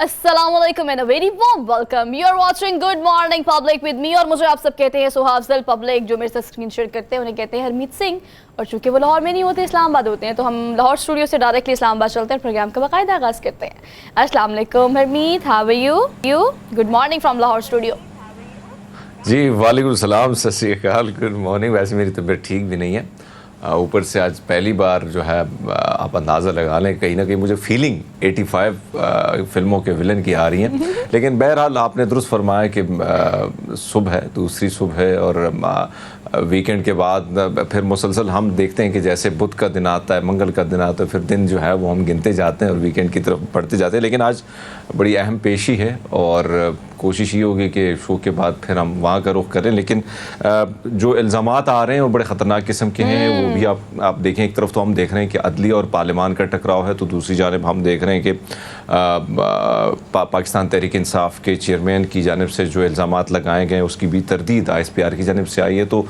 अस्सलामुअलैकुम and a very warm welcome. You are watching good morning public with me, और मुझे आप सब कहते हैं सुहाफजल पब्लिक। जो मेरे साथ स्क्रीन शेयर करते हैं उन्हें कहते हैं हरमीत सिंह, और चूंकि वो लाहौर में नहीं होते, इस्लामाबाद होते हैं, तो हम लाहौर स्टूडियो से डायरेक्टली इस्लामाबाद चलते हैं, प्रोग्राम का बाकायदा आगाज़ करते हैं। अस्सलाम वालेकुम Harmeet, how are you? Good morning from Lahore studio. जी वालेकुम सलाम, सत श्री अकाल, गुड मॉर्निंग। वैसे मेरी तबीयत ठीक भी नहीं है, ऊपर से आज पहली बार जो है आप अंदाज़ा लगा लें, कहीं ना कहीं मुझे फीलिंग 85 फिल्मों के विलन की आ रही हैं। लेकिन बहरहाल आपने दुरुस्त फरमाया कि सुबह है, दूसरी सुबह है, और वीकेंड के बाद फिर मुसलसल हम देखते हैं कि जैसे बुध का दिन आता है, मंगल का दिन आता है, फिर दिन जो है वो हम गिनते जाते हैं और वीकेंड की तरफ बढ़ते जाते हैं। लेकिन आज बड़ी अहम पेशी है और कोशिश ये होगी कि शो के बाद फिर हम वहाँ का रुख करें। लेकिन जो इल्ज़ामात आ रहे हैं वो बड़े ख़तरनाक किस्म के हैं। वो भी आप देखें, एक तरफ तो हम देख रहे हैं कि अदलिया और पार्लियामान का टकराव है, तो दूसरी जानिब हम देख रहे हैं कि पाकिस्तान तहरीक इंसाफ के चेयरमैन की जानिब से जो इल्ज़ामात लगाए गए उसकी भी तरदीद ISPR की जानिब से आई है। तो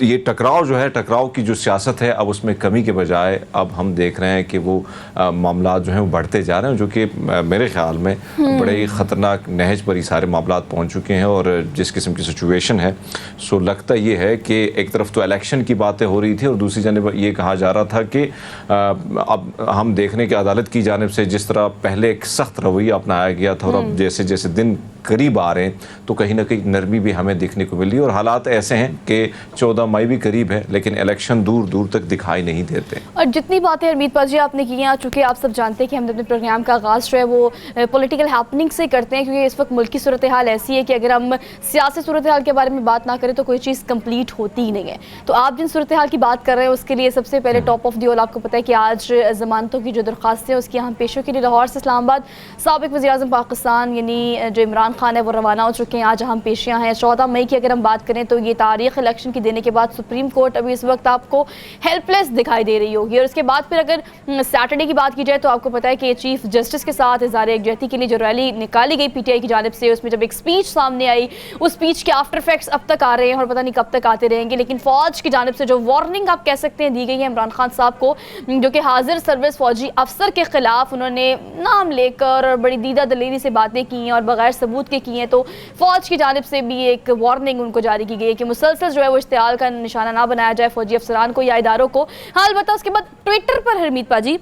ये टकराव जो है, टकराव की जो सियासत है, अब उसमें कमी के बजाय अब हम देख रहे हैं कि वो मामला जो हैं वो बढ़ते जा रहे हैं, जो कि मेरे ख्याल में बड़े ही ख़तरनाक नहज पर सारे मामला पहुंच चुके हैं। और जिस किस्म की सिचुएशन है, सो लगता ये है कि एक तरफ तो इलेक्शन की बातें हो रही थी और दूसरी जानिब ये कहा जा रहा था कि अब हम देख रहे हैं कि अदालत की जानिब से जिस तरह पहले एक सख्त रवैया अपनाया गया था, और अब जैसे जैसे दिन करीब आ रहे हैं तो कहीं ना कहीं नरमी भी हमें देखने को मिल रही है। और हालात ऐसे हैं कि 14 मई भी करीब है, लेकिन इलेक्शन दूर दूर तक दिखाई नहीं देते। और जितनी बातें हरमीत पाजी आपने की हैं, चूँकि आप सब जानते हैं कि हम अपने प्रोग्राम का आगाज़ जो है वो पॉलिटिकल हैपनिंग से करते हैं, क्योंकि इस वक्त मुल्क की सूरत हाल ऐसी है कि अगर हम सियासी सूरत हाल के बारे में बात ना करें तो कोई चीज़ कंप्लीट होती ही नहीं है। तो आप जिन सूरत हाल की बात कर रहे हैं उसके लिए सबसे पहले टॉप ऑफ दी ऑल आपको पता है कि आज ज़मानतों की जो दरख्वास्त है उसकी अहम पेशों के लिए लाहौर से इस्लामाबाद साबिक़ वज़ीर-ए-आज़म पाकिस्तान यानी जो इमरान खान है वो रवाना हो चुके हैं। आज अहम पेशियाँ हैं। 14 मई की अगर हम बात करें तो ये तारीख इलेक्शन की देने के बाद सुप्रीम कोर्ट अभी इस वक्त आपको हेल्पलेस दिखाई दे रही होगी। और उसके बाद फिर अगर सैटरडे की बात की जाए तो आपको पता है कि चीफ जस्टिस के साथ इज़हार यकजहती के लिए जो रैली निकाली गई PTI की जानिब से, उसमें जब एक स्पीच सामने आई, उस स्पीच के आफ्टर इफेक्ट्स अब तक आ रहे हैं और पता नहीं कब तक आते रहेंगे। लेकिन फ़ौज की जानिब से जो वार्निंग आप कह सकते हैं दी गई है इमरान खान साहब को, जो कि हाजिर सर्विस फौजी अफसर के खिलाफ उन्होंने नाम लेकर और बड़ी दीदा दलेरी से बातें की हैं और बगैर सबूत के की हैं, तो फ़ौज की जानिब से भी एक वार्निंग उनको जारी की गई है कि मुसलसल जो है वो इश्तियाल का निशाना ना बनाया जाए फौजी अफसरान को या इदारों को। हाँ, अलबत्ता उसके बाद ट्विटर पर हरमीत पाजी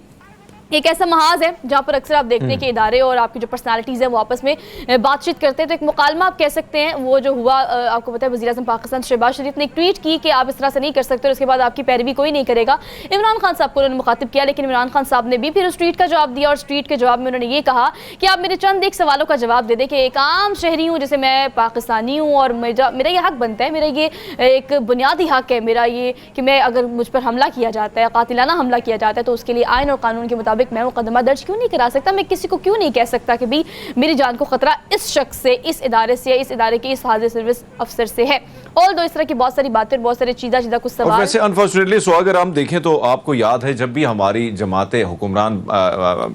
एक ऐसा महाज है जहाँ पर अक्सर आप देखते हैं कि इदारे और आपकी जो पर्सनालिटीज़ हैं वो आपस में बातचीत करते हैं। तो एक मुकालमा आप कह सकते हैं वो जो हुआ, आपको पता है वज़ीर-ए-आज़म पाकिस्तान शहबाज शरीफ ने एक ट्वीट की कि आप इस तरह से नहीं कर सकते और उसके बाद आपकी पैरवी कोई नहीं करेगा। इमरान खान साहब को उन्होंने मुखातिब किया, लेकिन इमरान खान साहब ने भी फिर उस ट्वीट का जवाब दिया और उस ट्वीट के जवाब में उन्होंने ये कहा कि आप मेरे चंद एक सवालों का जवाब दे दें कि एक आम शहरी हूँ, जैसे मैं पाकिस्तानी हूँ और मेरा ये हक बनता है, मेरा ये एक बुनियादी हक है मेरा ये कि मैं अगर मुझ पर हमला किया जाता है, कातिलाना हमला किया जाता है, तो उसके लिए आइन और कानून के मुताबिक मैं मुकदमा दर्ज क्यों नहीं करा सकता। मैं किसी को क्यों नहीं कह सकता कि भी मेरी जान को खतरा इस शख्स से, इस इदारे से, इस इदारे के इस हाजिर सर्विस अफसर से है। और दो इस तरह की बहुत सारी बातें, बहुत सारे चीज़ा कुछ सवाल। वैसे अनफॉर्चुनेटली सो अगर हम देखें तो आपको याद है जब भी हमारी जमातें हुक्मरान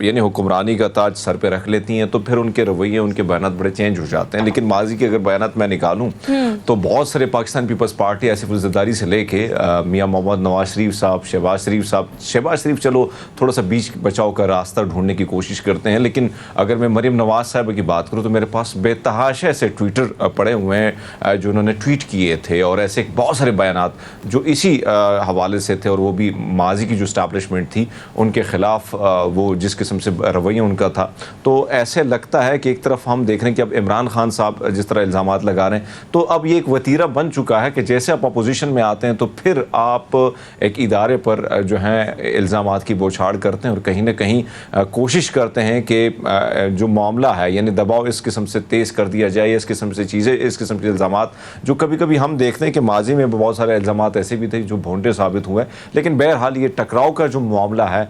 यानी हुक्मरानी का ताज सर पे रख लेती हैं तो फिर उनके रवैये, उनके बयानात बड़े चेंज हो जाते हैं। लेकिन माजी के अगर बयानात मैं निकालूं तो बहुत सारे पाकिस्तान पीपल्स पार्टी आसिफ ज़रदारी से लेके मियाँ मोहम्मद नवाज शरीफ साहब, शहबाज शरीफ चलो थोड़ा सा बीच बचाव का रास्ता ढूंढने की कोशिश करते हैं। लेकिन अगर मैं मरीम नवाज साहब की बात करूं तो मेरे पास बेतहाशा ऐसे ट्विटर पड़े हुए हैं जो उन्होंने ट्वीट किए थे, और ऐसे बहुत सारे बयानात जो इसी हवाले से थे, और वो भी माजी की जो इस्टेब्लिशमेंट थी उनके ख़िलाफ़ वो जिस किस्म से रवैया उनका था। तो ऐसे लगता है कि एक तरफ हम देख रहे हैं कि अब इमरान खान साहब जिस तरह इल्ज़ामात लगा रहे हैं, तो अब ये एक वतीरा बन चुका है कि जैसे आप अपोजिशन में आते हैं तो फिर आप एक इदारे पर जो है इल्ज़ामात की बौछार करते हैं और कहीं ना कहीं कोशिश करते हैं कि जो मामला है यानी दबाव इस किस्म से तेज़ कर दिया जाए, इस किस्म से चीज़ें, इस किस्म के इल्ज़ामात जो कभी कभी हम देखते हैं कि माजी में बहुत सारे इल्ज़ामात ऐसे भी थे जो भोंडे साबित हुए। लेकिन बहरहाल ये टकराव का जो मामला है,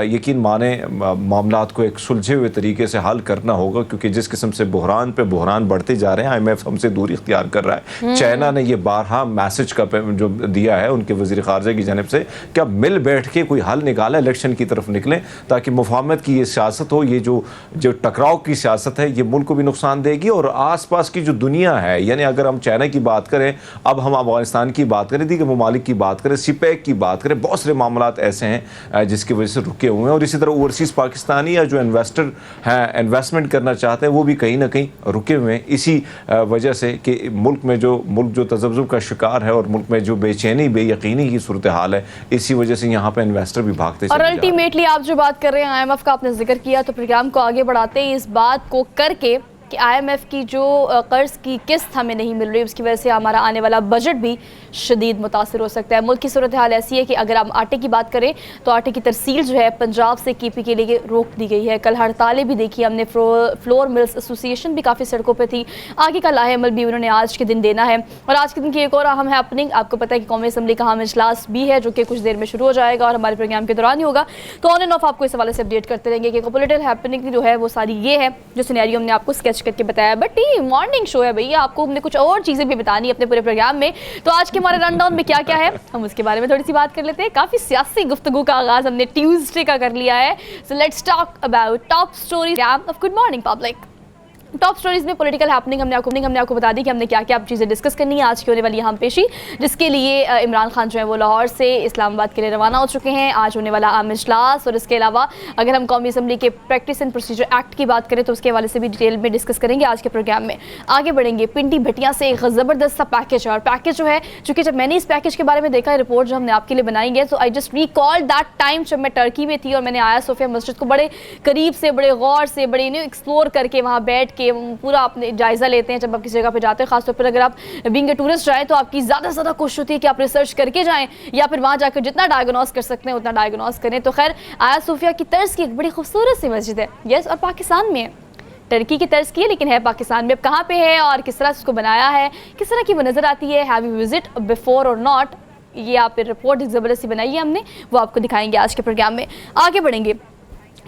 यकीन माने मामलात को एक सुलझे हुए तरीके से हल करना होगा, क्योंकि जिस किस्म से बहरान पे बहरान बढ़ते जा रहे हैं, IMF हमसे दूरी इख्तियार कर रहा है। चाइना ने ये बारहा मैसेज का जो दिया है उनके वज़ीर ख़ारजा की जानिब से कि अब मिल बैठ के कोई हल निकाला, इलेक्शन की तरफ निकलें, ताकि मुफाहमत की ये सियासत हो, ये जो टकराव की सियासत है ये मुल्क को भी नुकसान देगी और आसपास की जो दुनिया है, यानी अगर हम चाइना की बात करें, अब हम अफगानिस्तान की बात करें, दीगर ममालिक की बात करें, सीपैक की बात करें, बहुत सारे मामलात ऐसे हैं जिसकी वजह से रुके हुए हैं। और इसी तरह ओवरसीज़ पाकिस्तानी या जो इन्वेस्टर हैं, इन्वेस्टमेंट करना चाहते हैं, वो भी कहीं ना कहीं रुके हुए हैं इसी वजह से कि मुल्क जो तज़ब्ज़ुब का शिकार है और मुल्क में जो बेचैनी बेयकीनी की सूरत हाल है, इसी वजह से यहाँ पे इन्वेस्टर भी भागते और अल्टीमेटली आप जो बात कर रहे हैं IMF का आपने जिक्र किया, तो प्रोग्राम को आगे बढ़ाते हैं इस बात को करके कि IMF की जो कर्ज की किस्त हमें नहीं मिल रही, उसकी वजह से हमारा आने वाला बजट भी शदीद मुतासर हो सकता है। मुल्क की सूरत हाल ऐसी है कि अगर हम आटे की बात करें तो आटे की तरसील जो है पंजाब से KP के लिए रोक दी गई है। कल हड़तालें भी देखी हमने, फ्लोर मिल्स एसोसिएशन भी काफ़ी सड़कों पर थी। आगे का लाहेअमल भी उन्होंने आज के दिन देना है। और आज के दिन की एक और अहम हैपनिंग, आपको पता है कि कौमी असम्बली का अहम इजलास भी है जो कि कुछ देर में शुरू हो जाएगा और हमारे प्रोग्राम के दौरान ही होगा। तो ऑन एंड ऑफ आपको इस हवाले से अपडेट करते रहेंगे कि पॉलिटिकल हैपनिंग जो है वो सारी ये है जो सिनेरियो हमने आपको स्केच करके बताया। बट ये मॉर्निंग शो है भैया, आपको हमने कुछ और चीज़ें भी बतानी है अपने पूरे प्रोग्राम में। तो आज के हमारे रन डाउन में क्या क्या है हम उसके बारे में थोड़ी सी बात कर लेते हैं। काफ़ी सियासी गुफ्तगू का आगाज़ हमने ट्यूसडे का कर लिया है। So let's talk about top stories of good morning public. Top stories में पॉलिटिकल हैपनिंग हमने आपको बता दी कि हमने क्या क्या चीज़ें डिस्कस करनी है आज की होने वाली हम पेशी, जिसके लिए इमरान खान जो है वो लाहौर से इस्लामाबाद के लिए रवाना हो चुके हैं। आज होने वाला आम इजलास, और इसके अलावा अगर हम कौमी असम्बली के प्रैक्टिस एंड प्रोसीजर एक्ट की बात करें तो उसके हवाले से भी डिटेल में डिस्कस करेंगे आज के प्रोग्राम में। आगे बढ़ेंगे, पिंडी भटिया से एक ज़बरदस्त सा पैकेज है, और पैकेज जो है, चूँकि जब मैंने इस पैकेज के बारे में देखा है, रिपोर्ट जो हमने आपके लिए बनाई है, तो I just recall that time जब मैं टर्की में थी और मैंने आया सोफिया मस्जिद को बड़े करीब से, बड़े गौर से, बड़े एक्सप्लोर करके, वहाँ बैठ के पूरा जायजा लेते हैं जब आप किसी जगह पे जाते हैं। खासतौर पर अगर आप बीइंग ए टूरिस्ट जाए तो आपकी ज़्यादा से ज़्यादा कोशिश होती है कि आप रिसर्च करके जाएं या फिर वहाँ जाकर जितना डायग्नोस कर सकते हैं उतना डायग्नोस करें। तो खैर, आया सोफिया की तर्ज की एक बड़ी खूबसूरत सी मस्जिद है, यस, और पाकिस्तान में है। टर्की की तर्ज की है लेकिन है पाकिस्तान में। अब कहाँ पे है और किस तरह से उसको बनाया है, किस तरह की वो नज़र आती है, हैव यू विजिट बिफोर और नॉट, ये आप रिपोर्ट ज़बरदस्ती बनाई है हमने, वो आपको दिखाएंगे आज के प्रोग्राम में। आगे बढ़ेंगे,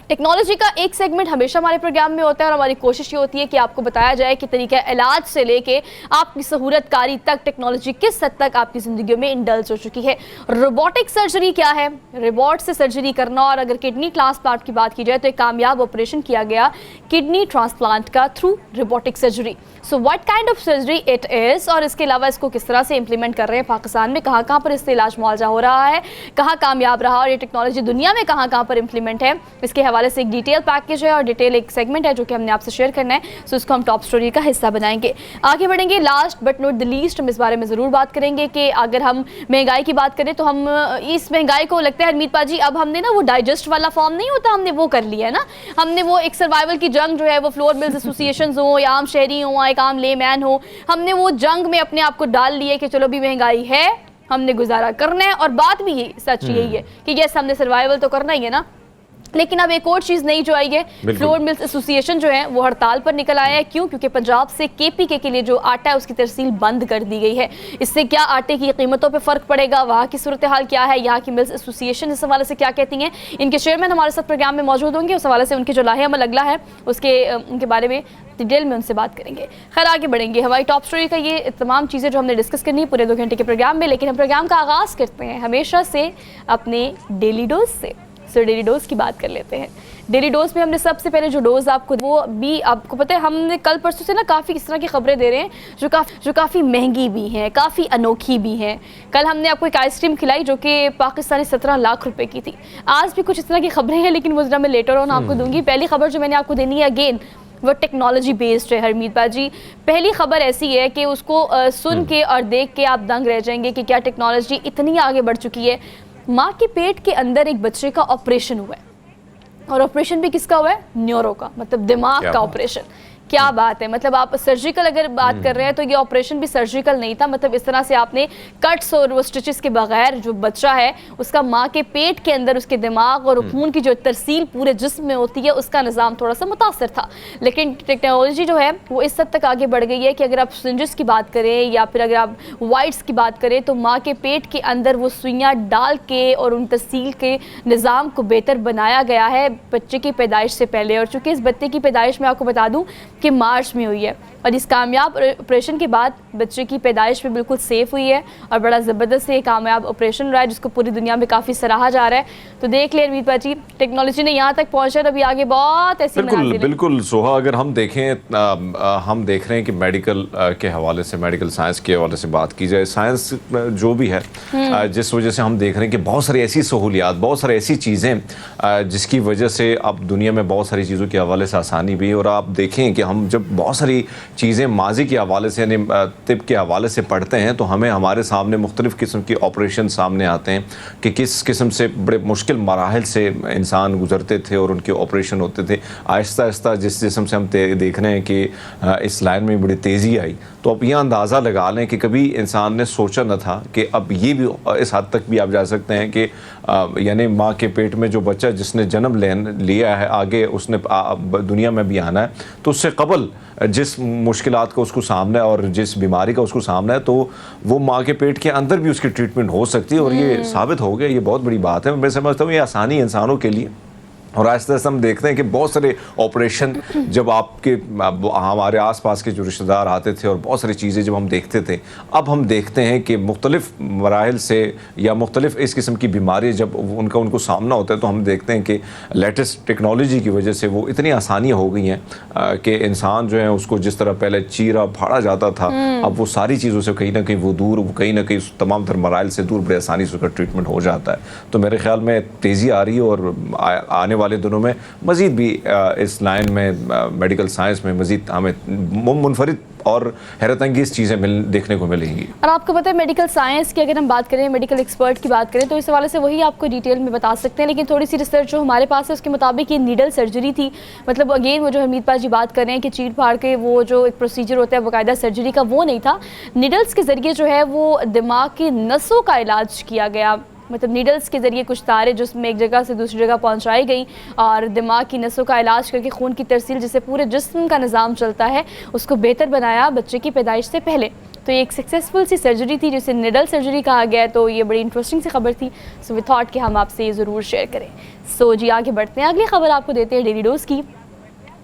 टेक्नोलॉजी का एक सेगमेंट हमेशा हमारे प्रोग्राम में होता है और हमारी कोशिश ये होती है कि आपको बताया जाए कि तरीका इलाज से लेके आपकी सहूलतकारी तक टेक्नोलॉजी किस हद तक आपकी ज़िंदगी में इंडल्ज हो चुकी है। रोबोटिक सर्जरी क्या है, रोबोट से सर्जरी करना, और अगर किडनी ट्रांसप्लांट की बात की जाए तो एक कामयाब ऑपरेशन किया गया किडनी ट्रांसप्लांट का through robotic surgery. So what kind of surgery it is, और इसके अलावा इसको किस तरह से इम्प्लीमेंट कर रहे हैं पाकिस्तान में, कहाँ कहाँ पर इससे इलाज मुआवजा हो रहा है, कहाँ कामयाब रहा, और ये टेक्नोलॉजी दुनिया में कहाँ कहाँ पर इम्प्लीमेंट है, इसके हवाले से एक डिटेल पैकेज है और डिटेल एक सेगमेंट है जो कि हमने आपसे शेयर करना है। सो इसको हम टॉप स्टोरी का हिस्सा बनाएंगे। आगे बढ़ेंगे, last but not the least हम इस बारे में ज़रूर बात करेंगे कि अगर हम महंगाई की बात करें तो हम इस महंगाई को, लगता है हरमीत पाजी, अब हमने ना वो डाइजेस्ट वाला फॉर्म नहीं होता, हमने वो कर लिया है ना। हमने वो एक सर्वाइवल की जंग जो है, वो फ्लोर मिल्स एसोसिएशन हो या आम शहरी हो, एक आम लेमैन हो, हमने वो जंग में अपने आप को डाल लिए कि चलो भी महंगाई है, हमने गुजारा करना है। और बात भी यही सच यही है कि यस, हमने सर्वाइवल तो करना ही है ना। लेकिन अब एक और चीज़ नई जो आई है, फ्लोर मिल्स एसोसिएशन जो है वो हड़ताल पर निकल आया है। क्यों? क्योंकि पंजाब से KPK के लिए जो आटा है उसकी तरसील बंद कर दी गई है। इससे क्या आटे की कीमतों पे फ़र्क पड़ेगा, वहाँ की सूरत हाल क्या है, यहाँ की मिल्स एसोसिएशन इस हवाले से क्या कहती हैं, इनके चेयरमैन हमारे साथ प्रोग्राम में मौजूद होंगे, उस हवाले से उनके जो लाहे अमल अगला है उनके बारे में डिटेल में उनसे बात करेंगे। खैर, आगे बढ़ेंगे, हमारी टॉप स्टोरी का ये तमाम चीज़ें जो हमने डिस्कस करनी है पूरे 2 घंटे के प्रोग्राम में। लेकिन हम प्रोग्राम का आगाज़ करते हैं हमेशा से अपने डेली डोज से। सो डेली डोज की बात कर लेते हैं। डेली डोज में हमने सबसे पहले जो डोज आपको, वो भी आपको पता है, हमने कल परसों से ना काफ़ी इस तरह की खबरें दे रहे हैं जो काफ़ी महंगी भी हैं, काफ़ी अनोखी भी हैं। कल हमने आपको एक आइसक्रीम खिलाई जो कि पाकिस्तानी 17 लाख रुपए की थी। आज भी कुछ इस तरह की खबरें हैं लेकिन वो जरा मैं लेटर ऑन आपको दूंगी। पहली खबर जो मैंने आपको देनी है अगेन वो टेक्नोलॉजी बेस्ड है हरमीत बाजी। पहली खबर ऐसी है कि उसको सुन के और देख के आप दंग रह जाएंगे कि क्या टेक्नोलॉजी इतनी आगे बढ़ चुकी है। माँ के पेट के अंदर एक बच्चे का ऑपरेशन हुआ है, और ऑपरेशन भी किसका हुआ है? न्यूरो का, मतलब दिमाग का ऑपरेशन। क्या बात है, मतलब आप सर्जिकल अगर बात कर रहे हैं तो ये ऑपरेशन भी सर्जिकल नहीं था। मतलब इस तरह से आपने कट्स और वो स्टिचेस के बगैर जो बच्चा है उसका माँ के पेट के अंदर उसके दिमाग और खून की जो तरसील पूरे जिस्म में होती है उसका निज़ाम थोड़ा सा मुतासर था। लेकिन टेक्नोलॉजी जो है वो इस हद तक आगे बढ़ गई है कि अगर आप सिरिंजेस की बात करें या फिर अगर आप वाइट्स की बात करें तो माँ के पेट के अंदर वो सुइयाँ डाल के और उन तरसील के निज़ाम को बेहतर बनाया गया है बच्चे की पैदाइश से पहले। और चूँकि इस बच्चे की पैदाइश में आपको बता दूँ कि मार्च में हुई है, और इस कामयाब ऑपरेशन के बाद बच्चे की पैदाइश भी बिल्कुल सेफ़ हुई है और बड़ा ज़बरदस्त ये कामयाब ऑपरेशन रहा है जिसको पूरी दुनिया में काफ़ी सराहा जा रहा है। तो देख लें मीत जी, टेक्नोलॉजी ने यहाँ तक पहुँचा, अभी आगे बहुत ऐसी बिल्कुल बिल्कुल सोहा, अगर हम देखें हम देख रहे हैं कि मेडिकल के हवाले से, मेडिकल साइंस के हवाले से बात की जाए, साइंस जो भी है जिस वजह से हम देख रहे हैं कि बहुत सारी ऐसी सहूलियात, बहुत सारी ऐसी चीज़ें जिसकी वजह से अब दुनिया में बहुत सारी चीज़ों के हवाले से आसानी भी है। और आप देखें कि हम जब बहुत सारी चीज़ें माजी के हवाले से यानी तिब के हवाले से पढ़ते हैं तो हमें हमारे सामने मुख्तलिफ़ किस्म के ऑपरेशन सामने आते हैं कि किस किस्म से बड़े मुश्किल मराहल से इंसान गुजरते थे और उनके ऑपरेशन होते थे। आहिस्ता आहिस्ता जिस किस्म से हम देख रहे हैं कि इस लाइन में बड़ी तेज़ी आई, तो अब यह अंदाज़ा लगा लें कि कभी इंसान ने सोचा न था कि अब ये भी इस हद तक भी आप जा सकते हैं कि यानी माँ के पेट में जो बच्चा जिसने जन्म लिया है आगे उसने दुनिया में भी आना है, तो उससे कबल जिस मुश्किलात का उसको सामना है और जिस बीमारी का उसको सामना है तो वो माँ के पेट के अंदर भी उसकी ट्रीटमेंट हो सकती है। और ये साबित हो गया, ये बहुत बड़ी बात है। मैं समझता हूँ ये आसानी है इंसानों के लिए। और आहिस्ता आहिस्ता हम देखते हैं कि बहुत सारे ऑपरेशन जब आपके हमारे आसपास के जो रिश्तेदार आते थे और बहुत सारी चीज़ें जब हम देखते थे, अब हम देखते हैं कि मुख्तलिफ़ मराहिल से या मुख्तलिफ़ इस किस्म की बीमारी जब उनको सामना होता है तो हम देखते हैं कि लेटेस्ट टेक्नोलॉजी की वजह से वो इतनी आसानियाँ हो गई हैं कि इंसान जो है उसको जिस तरह पहले चीरा फाड़ा जाता था, अब वो सारी चीज़ों से कहीं ना कहीं वो दूर, कहीं ना कहीं तमाम तर मराइल से दूर बड़े आसानी से उसका ट्रीटमेंट हो जाता है। तो मेरे ख्याल में तेज़ी आ रही है और आने वाले दिनों में मज़ीद भी इस लाइन में मेडिकल साइंस में मज़ीद हमें मुनफरिद और हैरत अंगेज़ चीज़ें देखने को मिलेंगी। और आपको पता है मेडिकल साइंस की अगर हम बात करें, मेडिकल एक्सपर्ट की बात करें तो इस हवाले से वही आपको डिटेल में बता सकते हैं, लेकिन थोड़ी सी रिसर्च जो हमारे पास है उसके मुताबिक ये नीडल सर्जरी थी। मतलब अगेन वो जो हरमीत पाजी बात कर रहे हैं कि चीर फाड़ के वो जो एक प्रोसीजर होता है बाकायदा सर्जरी का, वो नहीं था। नीडल्स के ज़रिए जो है वो दिमाग की नसों का इलाज किया गया। मतलब नीडल्स के ज़रिए कुछ तारे जिसमें एक जगह से दूसरी जगह पहुंचाई गई और दिमाग की नसों का इलाज करके खून की तरसील जिससे पूरे जिस्म का निज़ाम चलता है उसको बेहतर बनाया बच्चे की पैदाइश से पहले। तो ये एक सक्सेसफुल सी सर्जरी थी जिसे निडल सर्जरी कहा गया। तो ये बड़ी इंटरेस्टिंग सी खबर थी, सो वी थॉट कि हम आपसे ये ज़रूर शेयर करें। सो जी आगे बढ़ते हैं, अगली खबर आपको देते हैं डेली डोज की।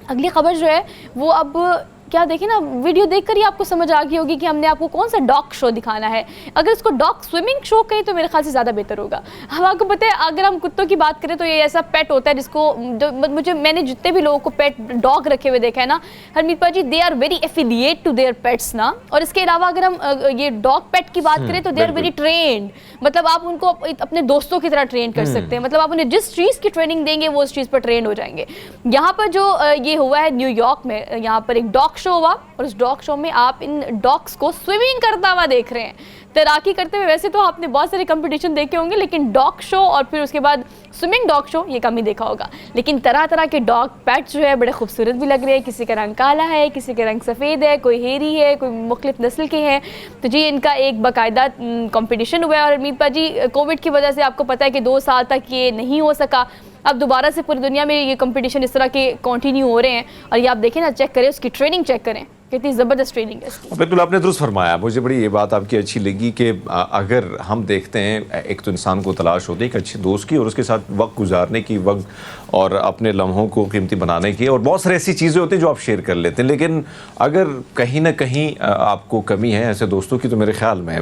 अगली खबर जो है वो अब क्या देखें ना, वीडियो देखकर ही आपको समझ आ गई होगी कि हमने आपको कौन सा डॉग शो दिखाना है। अगर इसको डॉग स्विमिंग शो कहें तो मेरे ख्याल से ज़्यादा बेहतर होगा। हम आपको पता है अगर हम कुत्तों की बात करें तो ये ऐसा पेट होता है जिसको मैंने जितने भी लोगों को पेट डॉग रखे हुए देखा है ना Harmeet ji, they are very affiliate to their pets ना। और इसके अलावा अगर हम ये डॉग पेट की बात करें तो दे आर वेरी ट्रेंड, मतलब आप उनको अपने दोस्तों की तरह ट्रेन कर सकते हैं। मतलब आप उन्हें जिस चीज़ की ट्रेनिंग देंगे वो उस चीज़ पर ट्रेन हो जाएंगे। यहाँ पर जो ये हुआ है न्यूयॉर्क में, यहाँ पर एक डॉग शो हुआ और उस डॉग शो में आप इन डॉग्स को स्विमिंग करता हुआ देख रहे हैं, तैराकी करते हुए। वैसे तो आपने बहुत सारे कंपटीशन देखे होंगे लेकिन डॉग शो और फिर उसके बाद स्विमिंग डॉग शो ये कम ही देखा होगा। लेकिन तरह तरह के डॉग पेट्स जो है बड़े खूबसूरत भी लग रहे हैं। किसी का रंग काला है, किसी का रंग सफ़ेद है, कोई हेरी है, कोई मुख्तलिफ नस्ल के हैं। तो जी इनका एक बाकायदा कंपटीशन हुआ है। और हरमीत जी कोविड की वजह से आपको पता है कि 2 साल तक ये नहीं हो सका। अब दोबारा से पूरी दुनिया में ये कंपटीशन इस तरह के कंटिन्यू हो रहे हैं। और ये आप देखें ना, चेक करें उसकी ट्रेनिंग, चेक करें कितनी ज़बरदस्त ट्रेनिंग है इसकी। बिल्कुल आपने दुरुस्त फरमाया। मुझे बड़ी ये बात आपकी अच्छी लगी कि अगर हम देखते हैं एक तो इंसान को तलाश होती है एक अच्छे दोस्त की और उसके साथ वक्त गुजारने की, वक्त और अपने लम्हों को कीमती बनाने की, और बहुत सारी ऐसी चीज़ें होती हैं जो आप शेयर कर लेते हैं। लेकिन अगर कहीं ना कहीं आपको कमी है ऐसे दोस्तों की तो मेरे ख्याल में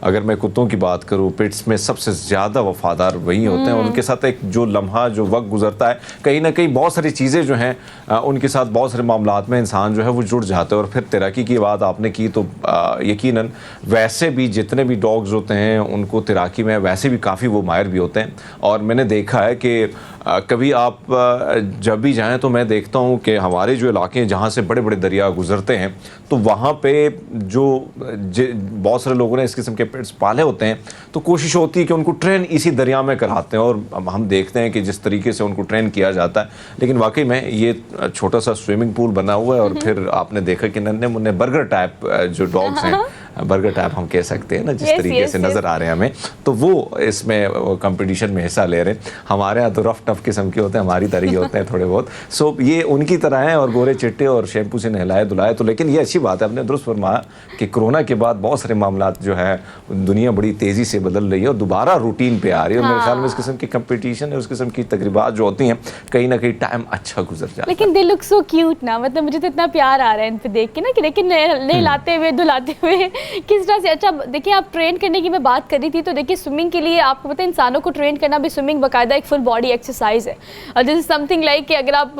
अगर मैं कुत्तों की बात करूँ, पेट्स में सबसे ज़्यादा वफादार वही होते हैं और उनके साथ एक जो लम्हा जो वक्त गुजरता है, कहीं ना कहीं बहुत सारी चीज़ें जो हैं उनके साथ बहुत सारे मामलात में इंसान जो है वो जुड़ जाता है। और फिर तैराकी की बात आपने की तो यकीनन वैसे भी जितने भी डॉग्स होते हैं उनको तैराकी में वैसे भी काफ़ी वो माहिर भी होते हैं। और मैंने देखा है कि कभी आप जब भी जाएं तो मैं देखता हूं कि हमारे जो इलाके हैं जहां से बड़े बड़े दरिया गुजरते हैं तो वहां पे जो बहुत सारे लोगों ने इस किस्म के पेट्स पाले होते हैं तो कोशिश होती है कि उनको ट्रेन इसी दरिया में कराते हैं। और हम देखते हैं कि जिस तरीके से उनको ट्रेन किया जाता है। लेकिन वाकई में ये छोटा सा स्विमिंग पूल बना हुआ है और फिर आपने देखा कि नन्हे मुन्ने बर्गर टाइप जो डॉग्स हैं बर्गर टाइप हम कह सकते हैं ना, जिस तरीके से नज़र आ रहे हैं हमें, तो वो इसमें कंपटीशन में हिस्सा ले रहे हैं। हमारे यहाँ तो रफ टफ किस्म के होते हैं, हमारी तरीके होते हैं थोड़े बहुत। सो ये उनकी तरह हैं और गोरे चिट्टे और शैम्पू से नहलाए धुलाए। तो लेकिन ये अच्छी बात है, आपने दुरुस्त फरमाया कि कोरोना के बाद बहुत सारे मामला जो है दुनिया बड़ी तेज़ी से बदल रही है और दोबारा रूटीन पे आ रही है। और मेरे ख्याल में इस किस्म की कंपटीशन है, उस किस्म की तकरीबात जो होती हैं, कहीं ना कहीं टाइम अच्छा गुजर जाता है। लेकिन दे लुक सो क्यूट ना, मतलब मुझे तो इतना प्यार आ रहा है इन पे देख के ना, कि लेकिन नहलाते हुए धुलाते हुए किस तरह से। अच्छा देखिए, आप ट्रेन करने की मैं बात कर रही थी, तो देखिए स्विमिंग के लिए आपको पता है इंसानों को ट्रेन करना भी, स्विमिंग बाकायदा एक फुल बॉडी एक्सरसाइज है। और दिस इज समथिंग लाइक कि अगर आप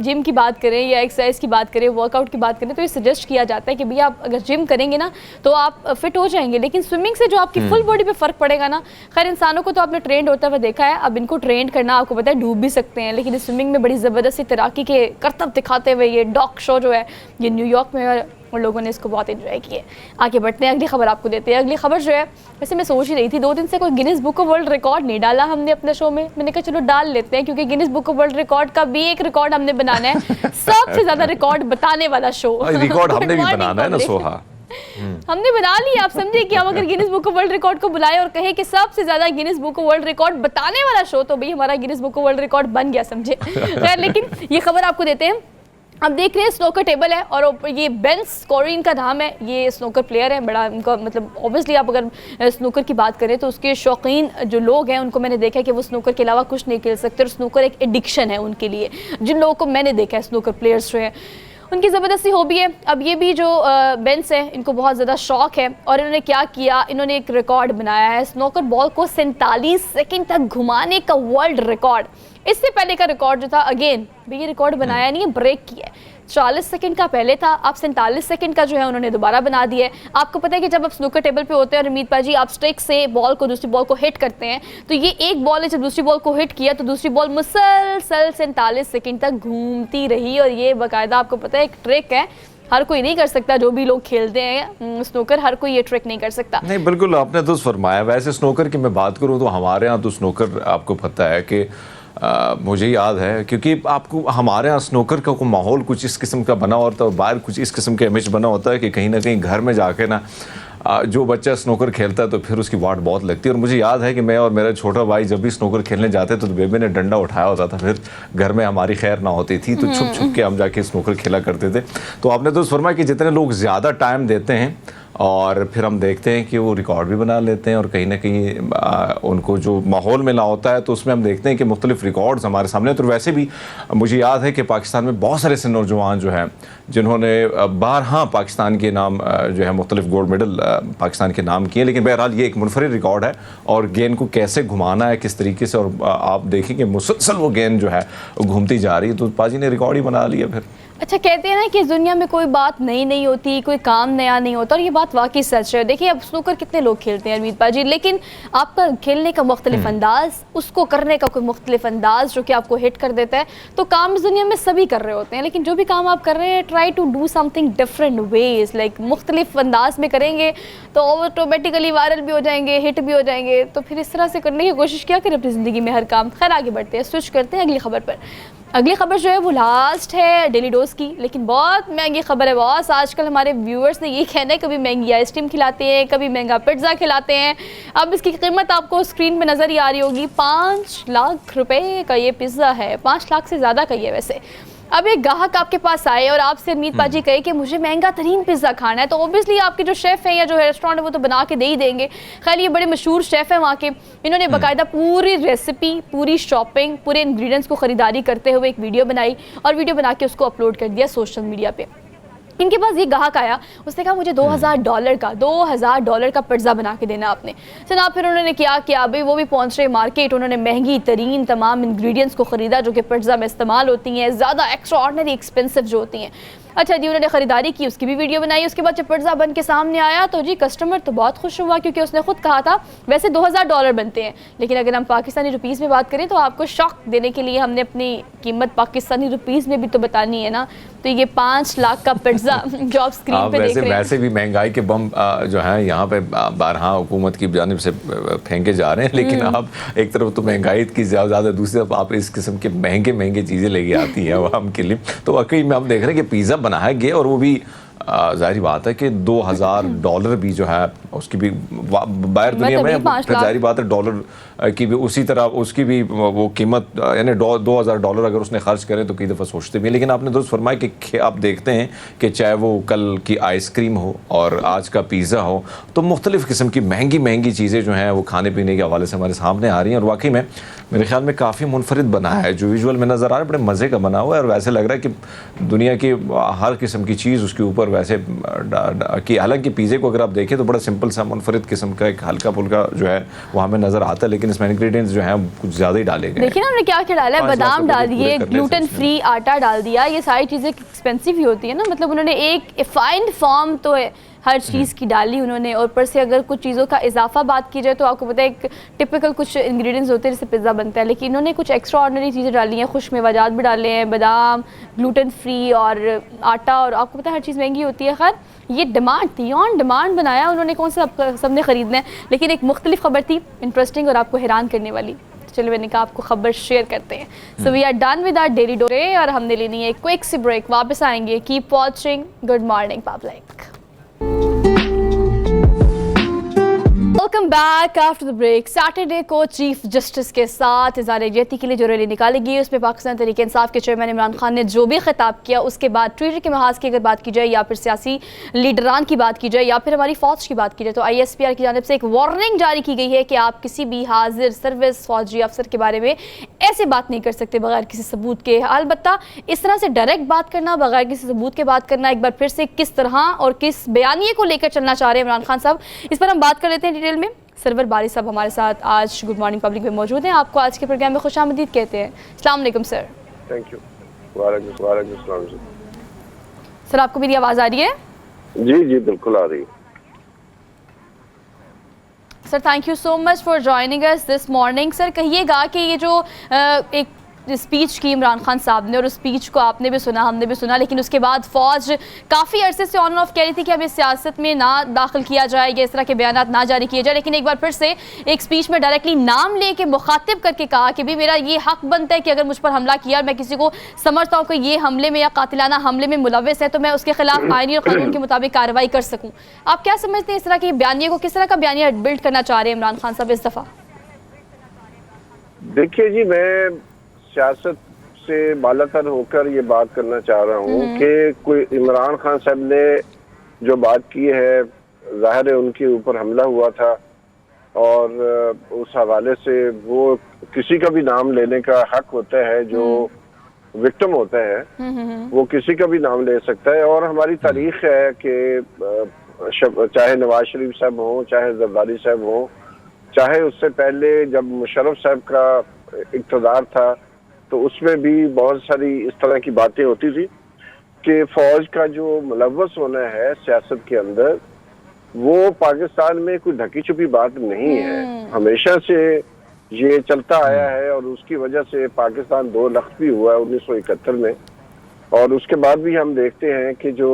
जिम की बात करें या एक्सरसाइज की बात करें, वर्कआउट की बात करें, तो ये सजेस्ट किया जाता है कि भैया आप अगर जिम करेंगे ना तो आप फिट हो जाएंगे, लेकिन स्विमिंग से जो आपकी फुल बॉडी पे फर्क पड़ेगा ना। खैर इंसानों को तो आपने ट्रेंड होता हुआ देखा है, अब इनको ट्रेंड करना आपको पता है डूब भी सकते हैं, लेकिन इस स्विमिंग में बड़ी ज़बरदस्ती तैराकी के करतब दिखाते हुए ये डॉग शो जो है ये न्यूयॉर्क में, और लोगों ने इसको बहुत एंजॉय किया। आगे बढ़ते हैं, अगली खबर आपको देते हैं। अगली खबर जो है, वैसे मैं सोच ही रही थी 2 दिन से कोई Guinness book of world record नहीं डाला हमने अपने शो में। मैंने कहा चलो डाल लेते हैं, क्योंकि Guinness book of world record का भी एक रिकॉर्ड हमने बनाना है, सबसे ज़्यादा रिकॉर्ड बताने वाला शो। रिकॉर्ड हमने भी बनाना है ना सोहा। हमने बना लिया। आप समझे कि हम अगर Guinness book of world record को बुलाए और कहे कि सबसे ज्यादा Guinness book of world record बताने वाला शो, तो भाई हमारा Guinness book of world record बन गया समझे। खैर लेकिन ये खबर आपको देते हैं। अब देख रहे हैं स्नोकर टेबल है और ये बेन स्कोरिन का नाम है, ये स्नोकर प्लेयर है बड़ा। उनका मतलब ऑब्वियसली आप अगर स्नोकर की बात करें तो उसके शौकीन जो लोग हैं उनको मैंने देखा है कि वो स्नोकर के अलावा कुछ नहीं खेल सकते, और स्नोकर एक एडिक्शन है उनके लिए। जिन लोगों को मैंने देखा है स्नोकर प्लेयर्स जो है उनकी ज़बरदस्ती हॉबी है। अब ये भी जो बेंस है इनको बहुत ज़्यादा शौक है, और इन्होंने क्या किया, इन्होंने एक रिकॉर्ड बनाया है, स्नोकर बॉल को 47 सेकंड तक घुमाने का वर्ल्ड रिकॉर्ड। इससे पहले का रिकॉर्ड जो था, अगेन भी ये रिकॉर्ड बनाया नहीं है, ब्रेक किया है। 40 सेकंड का पहले था, अब 47 सेकंड का जो है उन्होंने दोबारा बना दिया है। आपको पता है कि जब आप स्नूकर टेबल पे होते हैं और अमित पाजी आप स्टिक से बॉल को दूसरी बॉल को हिट करते हैं, तो ये एक बॉल ने जब दूसरी बॉल को हिट किया तो दूसरी बॉल मुसलसल 47 सेकंड तक घूमती रही। और ये बाकायदा आपको पता है एक ट्रिक है, हर कोई नहीं कर सकता। जो भी लोग खेलते हैं स्नूकर, हर कोई ये ट्रिक नहीं कर सकता। नहीं बिल्कुल आपने तो फरमाया। वैसे स्नूकर की मैं बात करूँ तो हमारे यहाँ तो स्नूकर आपको पता है कि मुझे याद है, क्योंकि आपको हमारे यहाँ स्नूकर का माहौल कुछ इस किस्म का बना होता है और बाहर कुछ इस किस्म का इमेज बना होता है कि कहीं ना कहीं घर में जाके ना जो बच्चा स्नूकर खेलता है तो फिर उसकी वाट बहुत लगती है। और मुझे याद है कि मैं और मेरा छोटा भाई जब भी स्नूकर खेलने जाते तो बेबी ने डंडा उठाया होता था, फिर घर में हमारी खैर ना होती थी तो छुप छुप के हम जाके स्नूकर खेला करते थे। तो आपने तो फरमाया कि जितने लोग ज़्यादा टाइम देते हैं और फिर हम देखते हैं कि वो रिकॉर्ड भी बना लेते हैं, और कहीं ना कहीं उनको जो माहौल मिला होता है तो उसमें हम देखते हैं कि मुख्तलिफ रिकॉर्ड्स हमारे सामने। तो वैसे भी मुझे याद है कि पाकिस्तान में बहुत सारे ऐसे नौजवान जो हैं जिन्होंने 12 पाकिस्तान के नाम जो है मुख्तलिफ गोल्ड मेडल पाकिस्तान के नाम किए। लेकिन बहरहाल ये एक मुनफरिद रिकॉर्ड है, और गेंद को कैसे घुमाना है किस तरीके से, और आप देखेंगे मुसलसल वो गेंद जो है घूमती जा रही है। तो पाजी ने रिकॉर्ड ही बना लिया फिर। अच्छा कहते हैं ना कि इस दुनिया में कोई बात नई नहीं होती, कोई काम नया नहीं होता, और ये बात वाकई सच है। देखिए अब स्नूकर कितने लोग खेलते हैं अरमीत पाजी, लेकिन आपका खेलने का मुख्तलिफ अंदाज, उसको करने का कोई मुख्तलिफ अंदाज जो कि आपको हिट कर देता है। तो काम इस दुनिया में सभी कर रहे होते हैं, लेकिन जो भी काम आप कर रहे हैं try to do something different ways, like मुख्तलिफ अंदाज में करेंगे तो ऑटोमेटिकली वायरल भी हो जाएंगे, हिट भी हो जाएंगे। तो फिर इस तरह से करने की कोशिश क्या करें अपनी ज़िंदगी में हर काम। खैर आगे बढ़ते हैं, स्विच करते हैं अगली खबर पर। अगली खबर जो है वो लास्ट है डेली डोज की, लेकिन बहुत महंगी खबर है बॉस। आजकल हमारे व्यूअर्स ने ये कहना है कभी महंगी आइसक्रीम खिलाते हैं, कभी महंगा पिज्ज़ा खिलाते हैं। अब इसकी कीमत आपको स्क्रीन पे नज़र ही आ रही होगी, 5 लाख रुपए का ये पिज़्ज़ा है, 5 लाख से ज़्यादा का ये वैसे। अब एक ग्राहक आपके पास आए और आपसे अमित पाजी कहे कि मुझे महंगा तरीन पिज़्ज़ा खाना है, तो ऑब्वियसली आपके जो शेफ़ हैं या जो रेस्टोरेंट है वो तो बना के दे ही देंगे। खैर ये बड़े मशहूर शेफ़ हैं वहाँ के, इन्होंने बाकायदा पूरी रेसिपी, पूरी शॉपिंग, पूरे इंग्रेडिएंट्स को ख़रीदारी करते हुए एक वीडियो बनाई और वीडियो बना के उसको अपलोड कर दिया सोशल मीडिया पे। इनके पास ये ग्राहक आया, उसने कहा मुझे $2000 का पिज़्ज़ा बना के देना आपने। जनाब फिर उन्होंने क्या किया भाई, वो भी पहुंच रहे मार्केट, उन्होंने महंगी तरीन तमाम इंग्रेडिएंट्स को ख़रीदा जो कि पिज़्ज़ा में इस्तेमाल होती हैं, ज़्यादा एक्स्ट्रा ऑर्डिनरी एक्सपेंसिव जो होती हैं। अच्छा जी, उन्होंने ख़रीदारी की, उसकी भी वीडियो बनाई। उसके बाद जब पिज़्ज़ा बन के सामने आया तो जी कस्टमर तो बहुत खुश हुआ, क्योंकि उसने खुद कहा था वैसे $2000 बनते हैं, लेकिन अगर हम पाकिस्तानी रुपीज़ में बात करें तो आपको शॉक देने के लिए हमने अपनी कीमत पाकिस्तानी रुपीज़ में भी तो बतानी है ना। तो ये 5 लाख का पिज़्ज़ा जो आप स्क्रीन पे देख रहे हैं, वैसे भी महंगाई के बम जो है यहाँ पे 12 हुकूमत की जानिब से फेंके जा रहे हैं, लेकिन आप एक तरफ तो महंगाई की ज़्यादा, दूसरी तरफ आप इस किस्म के महंगे चीज़ें लेके आती हैं आवाम के लिए। तो वाकई में हम देख रहे हैं कि पिज़्ज़ा बनाया गया और वो भी जाहिर बात है कि $2000 भी जो है उसकी भी बाहर दुनिया में, फिर जाहिर बात है डॉलर की भी उसी तरह उसकी भी वो कीमत, यानी $2000 अगर उसने खर्च करें तो कई दफ़ा सोचते भी हैं। लेकिन आपने दुरुस्त फरमाया कि आप देखते हैं कि चाहे वो कल की आइसक्रीम हो और आज का पिज़्ज़ा हो, तो मुख्तलिफ़ किस्म की महंगी चीज़ें जो हैं वो खाने पीने के हवाले से हमारे सामने आ रही हैं। और वाकई में मेरे ख्याल में काफ़ी मुनफरिद बना है, जो विजुअल में नज़र आ रहा है बड़े मज़े का बना हुआ है। और वैसे लग रहा है कि दुनिया की हर किस्म की चीज़ उसके ऊपर वैसे कि हालांकि पिज़्ज़े को अगर आप देखें तो बड़ा सिंपल सा मुनफरिद किस्म का एक हल्का फुल्का जो है वो हमें नज़र आता है, लेकिन इसमें इंग्रेडिएंट्स जो हैं कुछ ज़्यादा ही डाले गए। देखिए ना हमने क्या क्या डाला है, बादाम डाल दिए, ग्लूटेन फ्री आटा डाल दिया, ये सारी चीज़ें एक्सपेंसिव ही होती है ना, मतलब उन्होंने एक फाइन फॉर्म तो हर चीज़ की डाली उन्होंने। और ऊपर से अगर कुछ चीज़ों का इजाफा बात की जाए तो आपको पता है एक टिपिकल कुछ इंग्रेडिएंट्स होते हैं जैसे पिज़्ज़ा बनता है, लेकिन इन्होंने कुछ एक्स्ट्रा ऑर्डिनरी चीज़ें डाली हैं, खुश मेवाजात भी डाले हैं, बादाम, ग्लूटेन फ्री और आटा, और आपको पता है हर चीज़ महंगी होती है। खैर ये डिमांड थी, ऑन डिमांड बनाया उन्होंने, कौन सा सबने ख़रीदना है, लेकिन एक मुख्तलिफ खबर थी, इंटरेस्टिंग और आपको हैरान करने वाली। चलिए मैंने कहा आपको खबर शेयर करते हैं। So we are done with our daily dose और हमने लेनी है क्विक सी ब्रेक, वापस आएंगे। Keep watching, good morning public. Welcome back after the break. Saturday को चीफ जस्टिस के साथ इज़हार यकजहती के लिए जो रैली निकाली गई उसमें पाकिस्तान तहरीक इंसाफ के चेयरमैन इमरान खान ने जो भी खिताब किया, उसके बाद ट्विटर के महाज की अगर बात की जाए या फिर सियासी लीडरान की बात की जाए या फिर हमारी फ़ौज की बात की जाए तो ISPR की जानिब से एक वार्निंग जारी की गई है कि आप किसी भी हाजिर सर्विस फौजी अफसर के बारे में ऐसे बात नहीं कर सकते बगैर किसी सबूत के। अलबत्ता इस तरह से डायरेक्ट बात करना, बगैर किसी सबूत के बात करना, एक बार फिर से किस तरह और किस बयानिए को लेकर चलना चाह रहे हैं इमरान खान साहब, इस पर हम बात कर लेते हैं डिटेल में। सरवर बारी साहब हमारे साथ आज गुड मॉर्निंग पब्लिक में मौजूद हैं, आपको आज के प्रोग्राम में खुशामदीद कहते हैं। अस्सलाम वालेकुम सर। Thank you. वालेकुम सलाम सर, आपको मेरी आवाज़ आ रही है? जी बिल्कुल आ रही है। Sir thank you so much for joining us this morning. Sir कहिएगा कि ये जो एक स्पीच की इमरान खान साहब ने, और उस स्पीच को आपने भी सुना, हमने भी सुना, लेकिन उसके बाद फ़ौज काफ़ी अरसे से ऑन एंड ऑफ कह रही थी कि हमें सियासत में ना दाखिल किया जाए या इस तरह के बयान ना जारी किए जाए, लेकिन एक बार फिर से एक स्पीच में डायरेक्टली नाम लेके मुखातिब करके कहा कि भी मेरा ये हक बनता है कि अगर मुझ पर हमला किया और मैं किसी को समझता हूँ कि ये हमले में या कातिलाना हमले में मुलव्वस है तो मैं उसके खिलाफ आईनी और कानून के मुताबिक कार्रवाई कर सकूँ। आप क्या समझते हैं इस तरह के बयानिए को, किस तरह का बयानिया बिल्ड करना चाह रहे हैं इमरान खान साहब इस दफ़ा? देखिए जी, मैं सियासत से बालातर होकर ये बात करना चाह रहा हूँ कि कोई इमरान खान साहब ने जो बात की है, जाहिर है उनके ऊपर हमला हुआ था और उस हवाले से वो किसी का भी नाम लेने का हक होता है, जो विक्टिम होता है वो किसी का भी नाम ले सकता है। और हमारी तारीख है कि चाहे नवाज शरीफ साहब हो, चाहे जरदारी साहब हो, चाहे उससे पहले जब मुशर्रफ साहब का इक़्तिदार था तो उसमें भी बहुत सारी इस तरह की बातें होती थी कि फौज का जो मुलव्वस होना है सियासत के अंदर वो पाकिस्तान में कोई ढकी छुपी बात नहीं है, हमेशा से ये चलता आया है। और उसकी वजह से पाकिस्तान 2 लख्त भी हुआ है 1971 में। और उसके बाद भी हम देखते हैं कि जो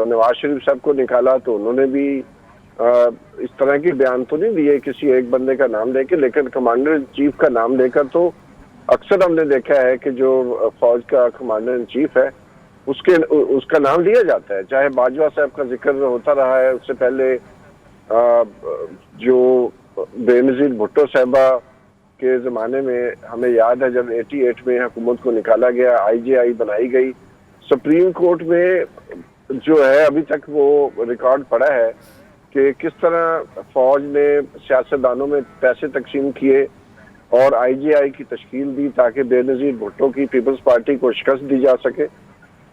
नवाज शरीफ साहब को निकाला तो उन्होंने भी इस तरह के बयान तो नहीं दिए किसी एक बंदे का नाम लेकर, लेकिन कमांडर इन चीफ का नाम लेकर तो अक्सर हमने देखा है कि जो फौज का कमांडर इन चीफ है उसका नाम लिया जाता है। चाहे बाजवा साहब का जिक्र होता रहा है, उससे पहले जो बेनज़ीर भुट्टो साहबा के ज़माने में हमें याद है जब 88 में हुकूमत को निकाला गया, IGI बनाई गई, सुप्रीम कोर्ट में जो है अभी तक वो रिकॉर्ड पड़ा है कि किस तरह फौज ने सियासतदानों में पैसे तकसीम किए और IGI की तश्कील दी ताकि बेनज़ीर भुट्टो की पीपल्स पार्टी को शिकस्त दी जा सके।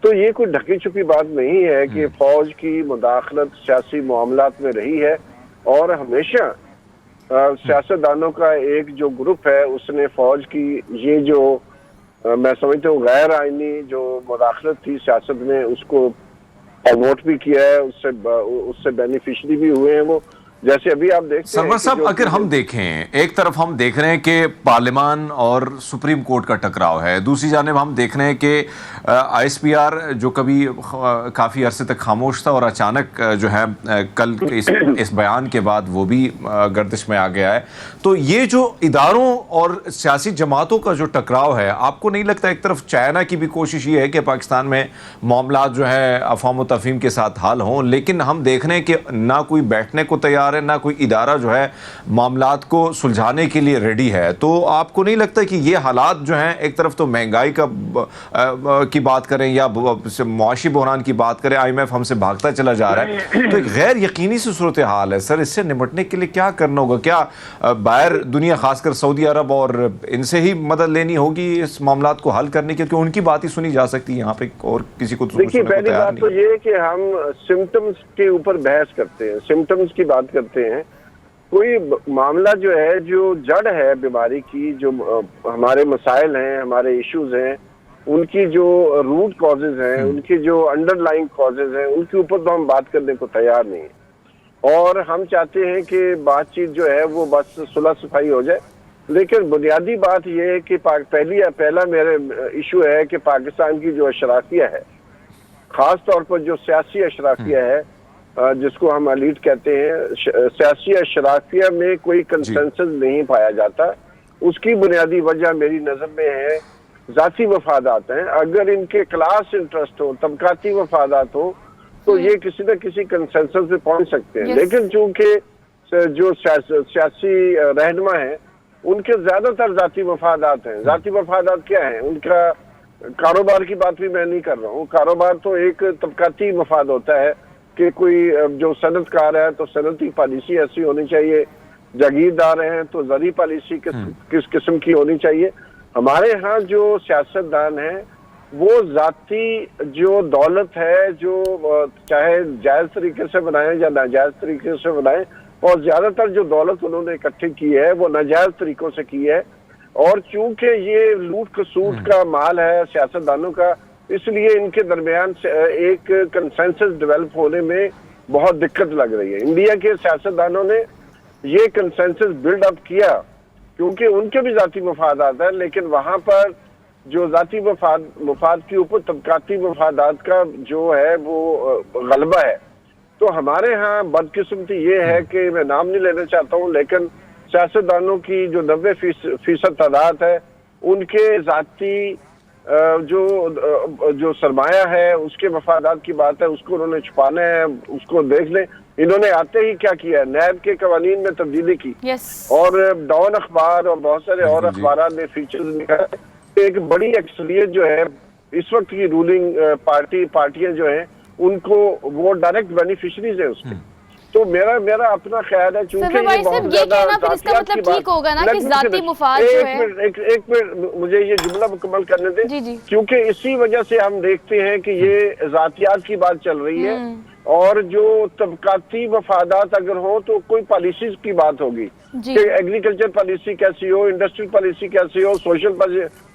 तो ये कोई ढकी छुपी बात नहीं है कि फौज की मुदाखलत सियासी मामलात में रही है और हमेशा सियासतदानों का एक जो ग्रुप है उसने फौज की ये जो मैं समझता हूँ गैर आईनी जो मुदाखलत थी सियासत में उसको प्रमोट भी किया है, उससे बेनिफिशरी भी हुए हैं वो। जैसे अभी आप देखते हैं सरवर कि साहब, जो अगर हम देखें, एक तरफ हम देख रहे हैं कि पार्लियामान और सुप्रीम कोर्ट का टकराव है, दूसरी जानिब हम देख रहे हैं कि आईएसपीआर जो कभी काफ़ी अरसे तक खामोश था और अचानक जो है कल इस बयान के बाद वो भी गर्दिश में आ गया है। तो ये जो इदारों और सियासी जमातों का जो टकराव है, आपको नहीं लगता एक तरफ चाइना की भी कोशिश ये है कि पाकिस्तान में मामला जो है अफवाह तफहीम के साथ हल हों, लेकिन हम देख रहे हैं कि ना कोई बैठने को तैयार है, ना कोई इदारा जो है मामलात को सुलझाने के लिए रेडी है। तो आपको नहीं लगता कि ये हालात जो हैं, एक तरफ तो महंगाई की बात करें या मुआशी बहरान की बात करें, IMF हमसे भागता चला जा रहा है, तो एक गैर यकीनी सी सूरत हाल है। सर, इससे निपटने के लिए क्या करना होगा? क्या बाहर दुनिया, खासकर सऊदी अरब और इनसे ही मदद लेनी होगी इस मामलात को हल करने के, क्योंकि उनकी बात ही सुनी जा सकती है यहाँ पे और किसी को देखिए, पहली बात तो ये है कि हम सिम्टम्स के ऊपर बहस करते हैं, सिम्टम्स की बात करते हैं। कोई मामला जो है, जो जड़ है बीमारी की, जो हमारे मसाइल हैं, हमारे इश्यूज हैं, उनकी जो रूट कॉजेज हैं, उनकी जो अंडरलाइंग कॉजेज हैं, उनके ऊपर तो हम बात करने को तैयार नहीं है। और हम चाहते हैं कि बातचीत जो है वो बस सुलह सफाई हो जाए। लेकिन बुनियादी बात यह है कि पहला मेरे इशू है कि पाकिस्तान की जो अशराफिया है, खास तौर पर जो सियासी अशराफिया है, जिसको हम एलीट कहते हैं, सियासी अशराफिया में कोई कंसेंसस नहीं पाया जाता। उसकी बुनियादी वजह मेरी नजर में है जाती मफादात हैं। अगर इनके क्लास इंटरेस्ट हो, तबकाती मफादात हो, तो ये किसी न किसी कंसेंसस पे पहुंच सकते हैं। लेकिन चूंकि जो सियासी रहनुमा है, उनके ज्यादातर जाती मफादात हैं। जाती मफादात क्या है? उनका कारोबार की बात भी मैं नहीं कर रहा हूँ। कारोबार तो एक तबकाती मफाद होता है कि कोई जो सनतकार है तो सनती पॉलिसी ऐसी होनी चाहिए, जागीरदार हैं तो जरी पॉलिसी किस किस्म की होनी चाहिए। हमारे यहाँ जो सियासतदान है वो जाती जो दौलत है, जो चाहे जायज तरीके से बनाए या नाजायज तरीके से बनाए, और ज्यादातर जो दौलत उन्होंने इकट्ठी की है वो नाजायज तरीकों से की है। और चूंकि ये लूट खसूट का माल है सियासतदानों का, इसलिए इनके दरमियान से एक कंसेंसस डेवलप होने में बहुत दिक्कत लग रही है। इंडिया के सियासतदानों ने ये कंसेंसस बिल्ड अप किया क्योंकि उनके भी जाती मफादात है, लेकिन वहां पर जो जाती मफाद के ऊपर तबकाती मफादात का जो है वो गलबा है। तो हमारे यहाँ बदकिस्मती ये है कि मैं नाम नहीं लेना चाहता हूँ, लेकिन सियासतदानों की जो 90% तादाद है, उनके जाती जो सरमाया है, उसके मफादात की बात है, उसको उन्होंने छुपाना है। उसको देख लें, इन्होंने आते ही क्या किया है, नैब के कवानीन में तब्दीली की। और डॉन अखबार और बहुत सारे और अखबार ने फीचर्स निकाले। एक बड़ी अक्सरियत जो है इस वक्त की रूलिंग पार्टियां जो है, उनको वो डायरेक्ट बेनिफिशरीज है उसके। तो मेरा अपना ख्याल है, चूंकि ये बहुत ज्यादा ठीक होगा ना कि जाती मुफाद जो है। एक मिनट मुझे ये जुमला मुकम्मल करने दें, क्योंकि इसी वजह से हम देखते हैं कि ये जातियात की बात चल रही है, और जो तबकाती मफादात अगर हो तो कोई पॉलिसीज की बात होगी कि एग्रीकल्चर पॉलिसी कैसी हो, इंडस्ट्रियल पॉलिसी कैसी हो, सोशल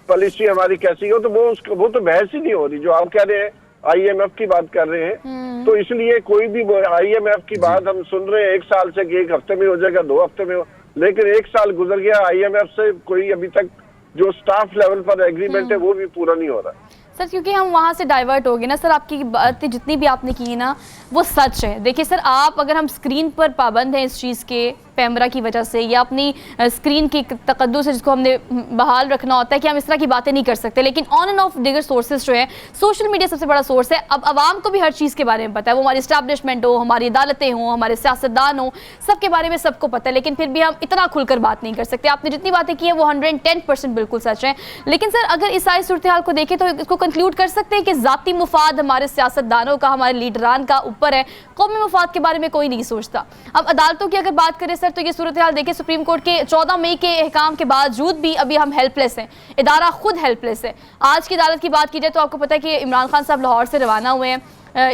पॉलिसी हमारी कैसी हो, तो वो तो बहस ही नहीं हो रही। जो आप कह रहे हैं IMF की बात कर रहे हैं, तो इसलिए कोई भी IMF की बात हम सुन रहे हैं 1 साल से कि 1 हफ्ते में हो जाएगा, 2 हफ्ते में हो, लेकिन 1 साल गुजर गया, IMF से कोई अभी तक जो स्टाफ लेवल पर एग्रीमेंट है वो भी पूरा नहीं हो रहा। सर, क्योंकि हम वहाँ से डाइवर्ट हो गए ना सर, आपकी बातें जितनी भी आपने की ना वो सच है। देखिए सर, आप अगर हम स्क्रीन पर पाबंद हैं इस चीज़ के, पैमरा की वजह से या अपनी स्क्रीन की तकद्दुस है जिसको हमने बहाल रखना होता है कि हम इस तरह की बातें नहीं कर सकते, लेकिन on end of Digar sources जो है, सोशल मीडिया सबसे बड़ा सोर्स है। अब आवाम को भी हर चीज़ के बारे में पता है, वो हमारी इस्टेब्लिशमेंट हो, हमारी अदालतें हों, हमारे सियासतदान हो, सबके बारे में सबको पता है, लेकिन फिर भी हम इतना खुलकर बात नहीं कर सकते। आपने जितनी बातें की हैं वो 110% बिल्कुल सच है। लेकिन सर, अगर इस सारी सूरत हाल को देखें तो इसको कंक्लूड कर सकते हैं कि जाती मुफाद हमारे सियासतदानों का, हमारे लीडरान का ऊपर है, कौमी मुफाद के बारे में कोई नहीं सोचता। अब अदालतों की अगर बात करें सर, तो ये सूरत हाल देखिए, सुप्रीम कोर्ट के 14 मई के अहकाम के बावजूद भी अभी हम हेल्पलेस हैं, इदारा खुद हेल्पलेस है। आज की अदालत की बात की जाए तो आपको पता है कि इमरान खान साहब लाहौर से रवाना हुए हैं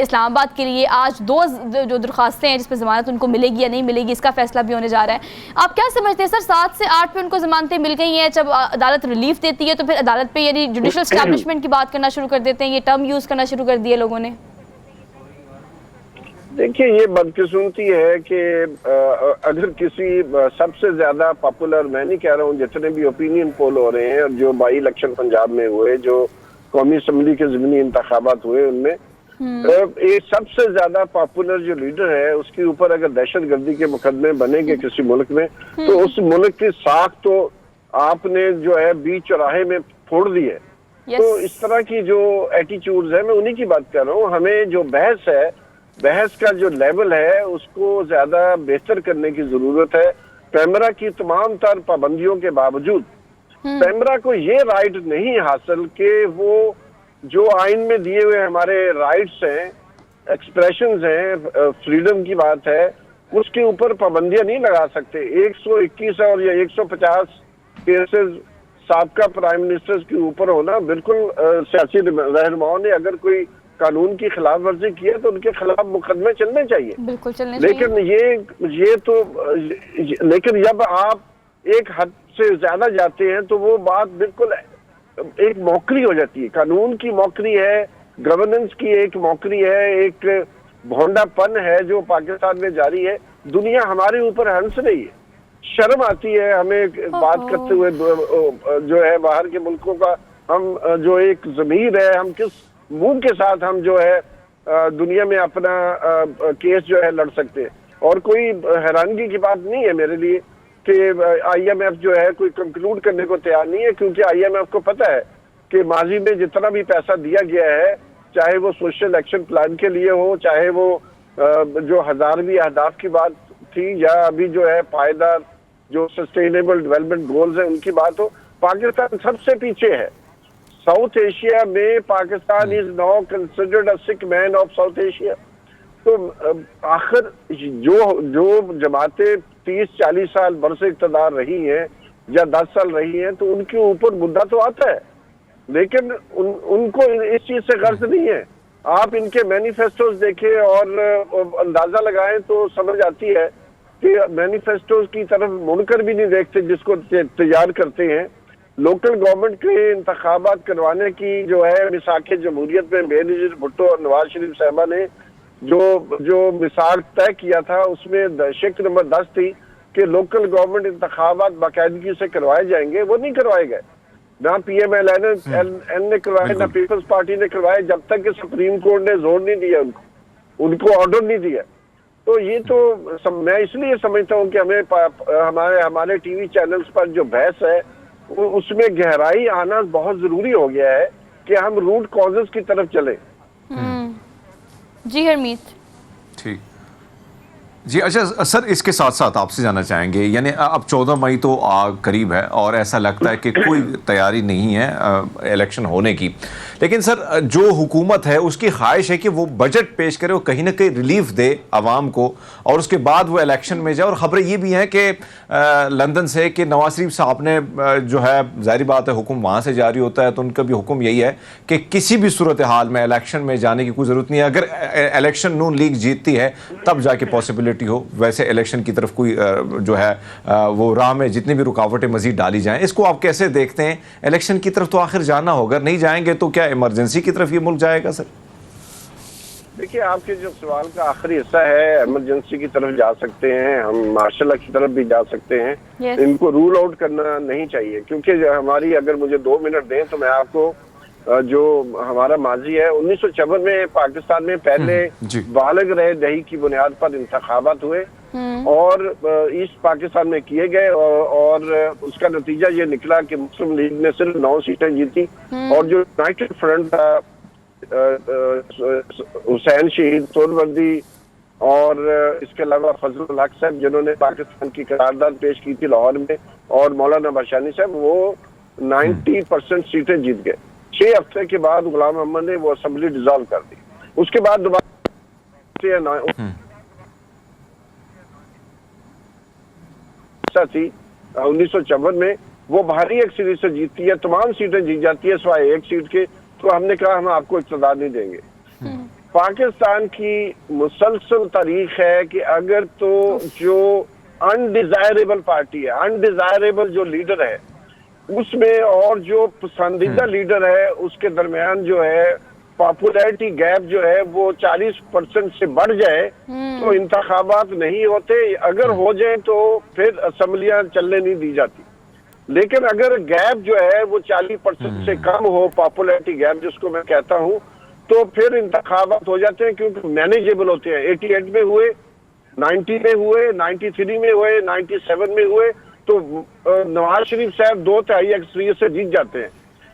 इस्लामाबाद के लिए। आज 2 जो दरख्वास्तें हैं जिस पर ज़मानत उनको मिलेगी या नहीं मिलेगी, इसका फैसला भी होने जा रहा है। आप क्या समझते हैं सर, 7 से 8 पे उनको ज़मानतें मिल गई हैं, जब अदालत रिलीफ देती है तो फिर अदालत पे यानी जुडिशल एस्टैब्लिशमेंट की बात करना शुरू कर देते हैं, ये टर्म यूज़ करना शुरू कर दिए लोगों ने। देखिए, ये बदकिस्मती है कि अगर किसी सबसे ज्यादा पॉपुलर, मैं नहीं कह रहा हूँ, जितने भी ओपिनियन पोल हो रहे हैं और जो बाई इलेक्शन पंजाब में हुए, जो कौमी असम्बली के ज़मीनी इंतखाबात हुए, उनमें एक सबसे ज्यादा पॉपुलर जो लीडर है उसके ऊपर अगर दहशतगर्दी के मुकदमे बनेंगे किसी मुल्क में, तो उस मुल्क की साख तो आपने जो है बीच चौराहे में फोड़ दी है। तो इस तरह की जो एटीट्यूड्स है, मैं उन्हीं की बात कर रहा हूँ। हमें जो बहस है, बहस का जो लेवल है, उसको ज्यादा बेहतर करने की जरूरत है। पैमरा की तमाम तर पाबंदियों के बावजूद पैमरा को ये राइट नहीं हासिल कि वो जो आइन में दिए हुए हमारे राइट्स हैं, एक्सप्रेशंस हैं, फ्रीडम की बात है, उसके ऊपर पाबंदियां नहीं लगा सकते। 121 और या 150 केसेस साबका प्राइम मिनिस्टर्स के ऊपर होना, बिल्कुल सियासी रहनुमाओं ने अगर कोई कानून की खिलाफ वर्जी की है तो उनके खिलाफ मुकदमे चलने चाहिए, बिल्कुल चलने लेकिन चाहिए। ये तो लेकिन जब आप एक हद से ज्यादा जाते हैं तो वो बात बिल्कुल एक मौकरी हो जाती है। कानून की मौकरी है, गवर्नेंस की एक मौकरी है, एक भोंडापन है जो पाकिस्तान में जारी है। दुनिया हमारे ऊपर हंस रही है, शर्म आती है हमें बात करते हुए जो है बाहर के मुल्कों का। हम जो एक ज़मीर है, हम किस मुंह के साथ हम जो है दुनिया में अपना केस जो है लड़ सकते हैं। और कोई हैरानगी की बात नहीं है मेरे लिए कि IMF जो है कोई कंक्लूड करने को तैयार नहीं है, क्योंकि IMF को पता है कि माजी में जितना भी पैसा दिया गया है, चाहे वो सोशल एक्शन प्लान के लिए हो, चाहे वो जो 1000वीं अहदाफ की बात थी, या अभी जो है पायदार जो सस्टेनेबल डेवलपमेंट गोल्स है उनकी बात हो, पाकिस्तान सबसे पीछे है। साउथ एशिया में Pakistan is now considered a sick man of south Asia. तो आखिर जो जमातें 30-40 साल बरस इक़्तिदार रही हैं या 10 साल रही हैं, तो उनके ऊपर मुद्दा तो आता है, लेकिन उनको इस चीज से गर्ज नहीं है। आप इनके मैनिफेस्टोज देखें और अंदाजा लगाएं तो समझ आती है कि मैनिफेस्टोज की तरफ मुड़कर भी नहीं देखते जिसको तैयार करते हैं। लोकल गवर्नमेंट के इंतखाबात करवाने की जो है मिसाक़े जमहूरियत में बेनज़ीर भुट्टो और नवाज शरीफ साहबा ने जो मिसाक तय किया था, उसमें शिक नंबर 10 थी कि लोकल गवर्नमेंट इंतखाबात बाकायदगी से करवाए जाएंगे। वो नहीं करवाए गए, ना PMLN ने करवाए, ना पीपल्स पार्टी ने करवाए, जब तक कि सुप्रीम कोर्ट ने जोर नहीं दिया, उनको ऑर्डर नहीं दिया। तो ये तो मैं इसलिए समझता हूँ कि हमें हमारे TV चैनल्स पर जो बहस है उसमें गहराई आना बहुत जरूरी हो गया है कि हम रूट कॉजेस की तरफ चले। जी हरमीत। ठीक जी, अच्छा सर, इसके साथ साथ आपसे जानना चाहेंगे, यानी अब 14 मई तो करीब है और ऐसा लगता है कि कोई तैयारी नहीं है इलेक्शन होने की, लेकिन सर जो हुकूमत है उसकी ख्वाहिश है कि वो बजट पेश करे, वो कहीं ना कहीं रिलीफ दे आवाम को और उसके बाद वो इलेक्शन में जाए। और ख़बरें ये भी हैं कि लंदन से कि नवाज शरीफ साहब ने जो है, जाहिर बात है हुक्म वहाँ से जारी होता है, तो उनका भी हुक्म यही है कि किसी भी सूरत हाल में इलेक्शन में जाने की कोई ज़रूरत नहीं है। अगर इलेक्शन नून लीग जीतती है तब जाके पॉसिबिलिटी हो, वैसे इलेक्शन की तरफ कोई जो है वो राह में जितनी भी रुकावटें मजीद डाली जाएं। इसको आप कैसे देखते हैं? इलेक्शन की तरफ तो आखिर जाना होगा, नहीं जाएंगे तो क्या इमरजेंसी की तरफ ये मुल्क जाएगा? सर देखिए, आपके जो सवाल का आखिरी हिस्सा है, इमरजेंसी की तरफ जा सकते हैं, हम मार्शल लॉ की तरफ भी जा सकते हैं। इनको रूल आउट करना नहीं चाहिए, क्योंकि हमारी, अगर मुझे 2 मिनट दें तो मैं आपको जो हमारा माजी है, 1954 में पाकिस्तान में पहले बालग रहे दही की बुनियाद पर इंतखाबात हुए और ईस्ट पाकिस्तान में किए गए और उसका नतीजा ये निकला कि मुस्लिम लीग ने सिर्फ 9 सीटें जीती और जो यूनाइटेड फ्रंट था, हुसैन शहीद सोहरावर्दी और इसके अलावा फजलुल हक साहब, जिन्होंने पाकिस्तान की करारदाद पेश की थी लाहौर में, और मौलाना बशानी साहब, वो 90% सीटें जीत गए। 6 हफ्ते के बाद गुलाम मोहम्मद ने वो असेंबली डिसॉल्व कर दी। उसके बाद दोबारा थी 1954 में, वो भारी अक्सरियत से जीतती है, तमाम सीटें जीत जाती है सिवाय एक सीट के। तो हमने कहा हम आपको इक़्तिदार नहीं देंगे। पाकिस्तान की मुसलसल तारीख है कि अगर तो जो अनडिजायरेबल पार्टी है, अनडिजायरेबल जो लीडर है उसमें और जो पसंदीदा लीडर है उसके दरमियान जो है पॉपुलैरिटी गैप जो है वो 40% से बढ़ जाए तो इंतखाबात नहीं होते, अगर हो जाए तो फिर असम्बलियां चलने नहीं दी जाती। लेकिन अगर गैप जो है वो 40% से कम हो, पॉपुलैरिटी गैप जिसको मैं कहता हूँ, तो फिर इंतखाबात हो जाते हैं क्योंकि मैनेजेबल होते हैं। 88 में हुए, 90 में हुए, 93 में हुए, 97 में हुए, तो नवाज शरीफ साहब 2/3 अक्सरियत से जीत जाते हैं।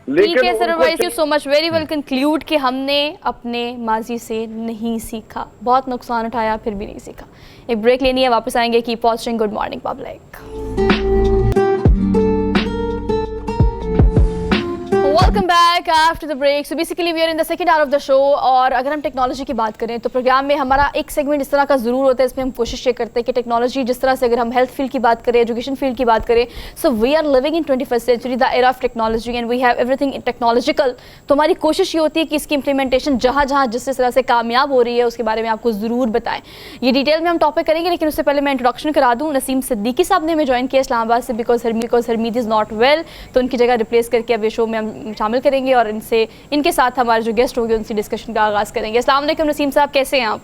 ठीक है sir, thank you so much, very well conclude कि हमने अपने माजी से नहीं सीखा, बहुत नुकसान उठाया फिर भी नहीं सीखा। एक ब्रेक लेनी है, वापस आएंगे। Keep watching good morning public. Welcome back after the break. So basically we are in the second hour of the show, और अगर हम टेक्नोलॉजी की बात करें तो प्रोग्राम में हमारा एक सेगमेंट इस तरह का ज़रूर होता है, इसमें हम कोशिश ये करते हैं कि टेक्नोलॉजी जिस तरह से, अगर हम हेल्थ फील्ड की बात करें, एजुकेशन फील्ड की बात करें, so we are living in 21st century, the era of technology and we have everything technological. तो हमारी कोशिश ये होती है कि इसकी इंप्लीमेंटेशन जहाँ जहाँ जिस तरह से कामयाब हो रही है उसके बारे में आपको ज़रूर बताएं। ये डिटेल में हम टॉपिक करेंगे, लेकिन उससे पहले मैं इंट्रोडक्शन करा दूँ। नसीम सिद्दीकी साहब ने हमें ज्वाइन किया इस्लामाबाद से, because Harmeet is not well, तो उनकी जगह रिप्लेस करके अब ये शो में हम शामिल करेंगे और इनके साथ हमारे जो गेस्ट होंगे उनसे डिस्कशन का आगाज़ करेंगे। अस्सलाम वालेकुम नसीम साहब, कैसे हैं आप?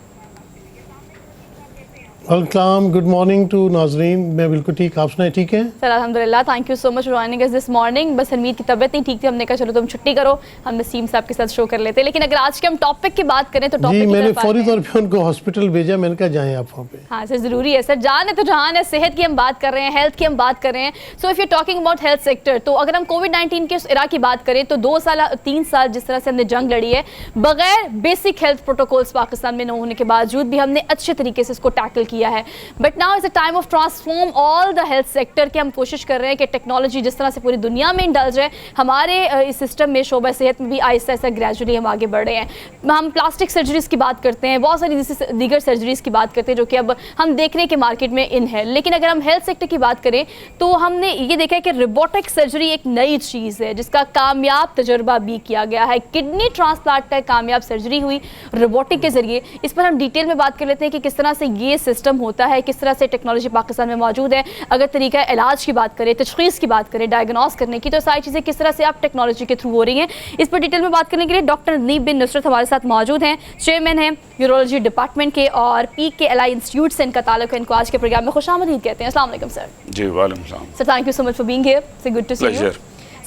वेलकम, गुड मॉर्निंग टू नाजरीन। मैं बिल्कुल ठीक, आप सुनाए ठीक है? सर अल्हम्दुलिल्लाह, thank you so much for joining us this morning. बस हरमीत की तबीयत नहीं ठीक थी, हमने कहा चलो तुम छुट्टी करो, हम नसीम साहब के साथ शो कर लेते हैं। लेकिन अगर आज के हम टॉपिक की बात करें तो जी, टॉपिक मैंने फौरी तौर पे उनको हॉस्पिटल भेजा, मैंने कहा जाएं आप वहाँ पे। हाँ सर, ज़रूरी है सर, जान है तो जहान है। सेहत की हम बात कर रहे हैं, हेल्थ की हम बात कर रहे हैं। So if you talking about health sector, तो अगर हम कोविड-19 के उस इरा की बात करें तो 2 साल 3 साल जिस तरह से हमने जंग लड़ी है, बगैर बेसिक हेल्थ प्रोटोकॉल्स पाकिस्तान में न होने के बावजूद भी हमने अच्छे तरीके से इसको टैकल किया है। But now is time of transform all the health sector के हम कोशिश कर रहे हैं कि टेक्नोलॉजी जिस तरह से पूरी दुनिया में इंडल्ज है, हमारे इस सिस्टम में शोबा सेहत में भी आहिस्ता आहिस्ता ग्रेजुअली हम आगे बढ़ रहे हैं। हम प्लास्टिक सर्जरीज़ की बात करते हैं, बहुत सारी दीगर सर्जरीज़ की बात करते हैं जो कि अब हम देख रहे हैं कि मार्केट में इन है। लेकिन अगर हम हेल्थ सेक्टर की बात करें तो हमने ये देखा है कि रोबोटिक सर्जरी एक नई चीज़ है जिसका कामयाब तजुर्बा भी किया गया है। किडनी ट्रांसप्लांट का कामयाब सर्जरी हुई रोबोटिक के ज़रिए। इस पर हम डिटेल में बात कर लेते हैं कि किस तरह से ये सिस्टम होता है, किस तरह से टेक्नोलॉजी पाकिस्तान में मौजूद है। अगर तरीका इलाज की बात करें, तशखीस की बात करें, डायग्नोस करने की, तो सारी चीज़ें किस तरह से आप टेक्नोलॉजी के थ्रू हो रही हैं, इस पर डिटेल में बात करने के लिए डॉक्टर नदीम बिन नुसरत हमारे साथ मौजूद हैं। चेयरमैन हैं यूरोलॉजी डिपार्टमेंट के और PKLI इंस्टीट्यूट से इनका ताल्लुक है। इनको आज के प्रोग्राम में खुशामदीद कहते हैं। अस्सलाम वालेकुम सर। जी वालेकुम सलाम sir, thank you so much for being here, it's good to see you.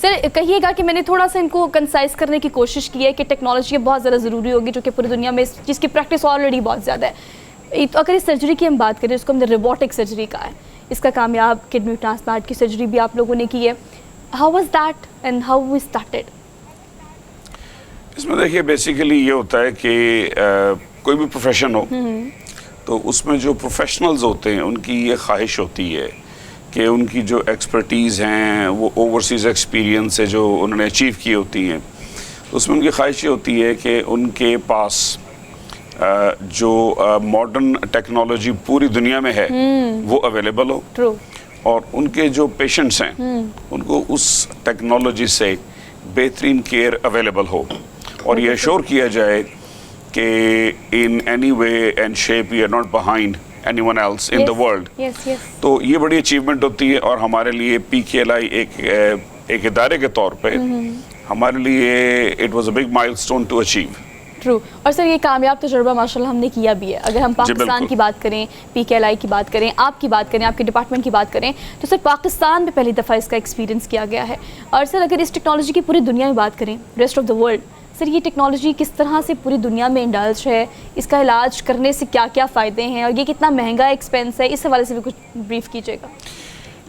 Sir कहिएगा कि मैंने थोड़ा सा इनको कंसाइज करने की कोशिश की है कि टेक्नोलॉजी बहुत ज़्यादा ज़रूरी होगी, जो कि पूरी दुनिया में इस चीज़ की प्रैक्टिस ऑलरेडी बहुत ज़्यादा है। तो अगर इस सर्जरी की हम बात करें, इसको हमने रोबोटिक सर्जरी कहा है, इसका कामयाब किडनी ट्रांसप्लांट की सर्जरी भी आप लोगों ने की है। How was that and how we started? इसमें देखिए बेसिकली ये होता है कि कोई भी प्रोफेशन हो तो उसमें जो प्रोफेशनल्स होते हैं उनकी ये ख्वाहिश होती है कि उनकी जो एक्सपर्टीज़ हैं वो ओवरसीज़ एक्सपीरियंस से जो उन्होंने अचीव की होती हैं, तो उसमें उनकी ख्वाहिश ये होती है कि उनके पास जो मॉडर्न टेक्नोलॉजी पूरी दुनिया में है वो अवेलेबल हो। ट्रू। और उनके जो पेशेंट्स हैं उनको उस टेक्नोलॉजी से बेहतरीन केयर अवेलेबल हो और ये श्योर किया जाए कि in any way and shape we are not behind anyone else in the world. तो ये बड़ी अचीवमेंट होती है और हमारे लिए PKLI एक इदारे के तौर पे हमारे लिए it was a big milestone to achieve. True. और सर ये कामयाब तजुर्बा माशाल्लाह हमने किया भी है। अगर हम पाकिस्तान की बात करें, PKLI की बात करें, आपकी बात करें, आपके डिपार्टमेंट की बात करें, तो सर पाकिस्तान में पहली दफ़ा इसका एक्सपीरियंस किया गया है। और सर अगर इस टेक्नोलॉजी की पूरी दुनिया में बात करें, rest of the world, sir ये टेक्नोलॉजी किस तरह से पूरी दुनिया में इंडल्ज है, इसका इलाज करने से क्या क्या फ़ायदे हैं और ये कितना महंगा एक्सपेंस है, इस हवाले से भी कुछ ब्रीफ कीजिएगा।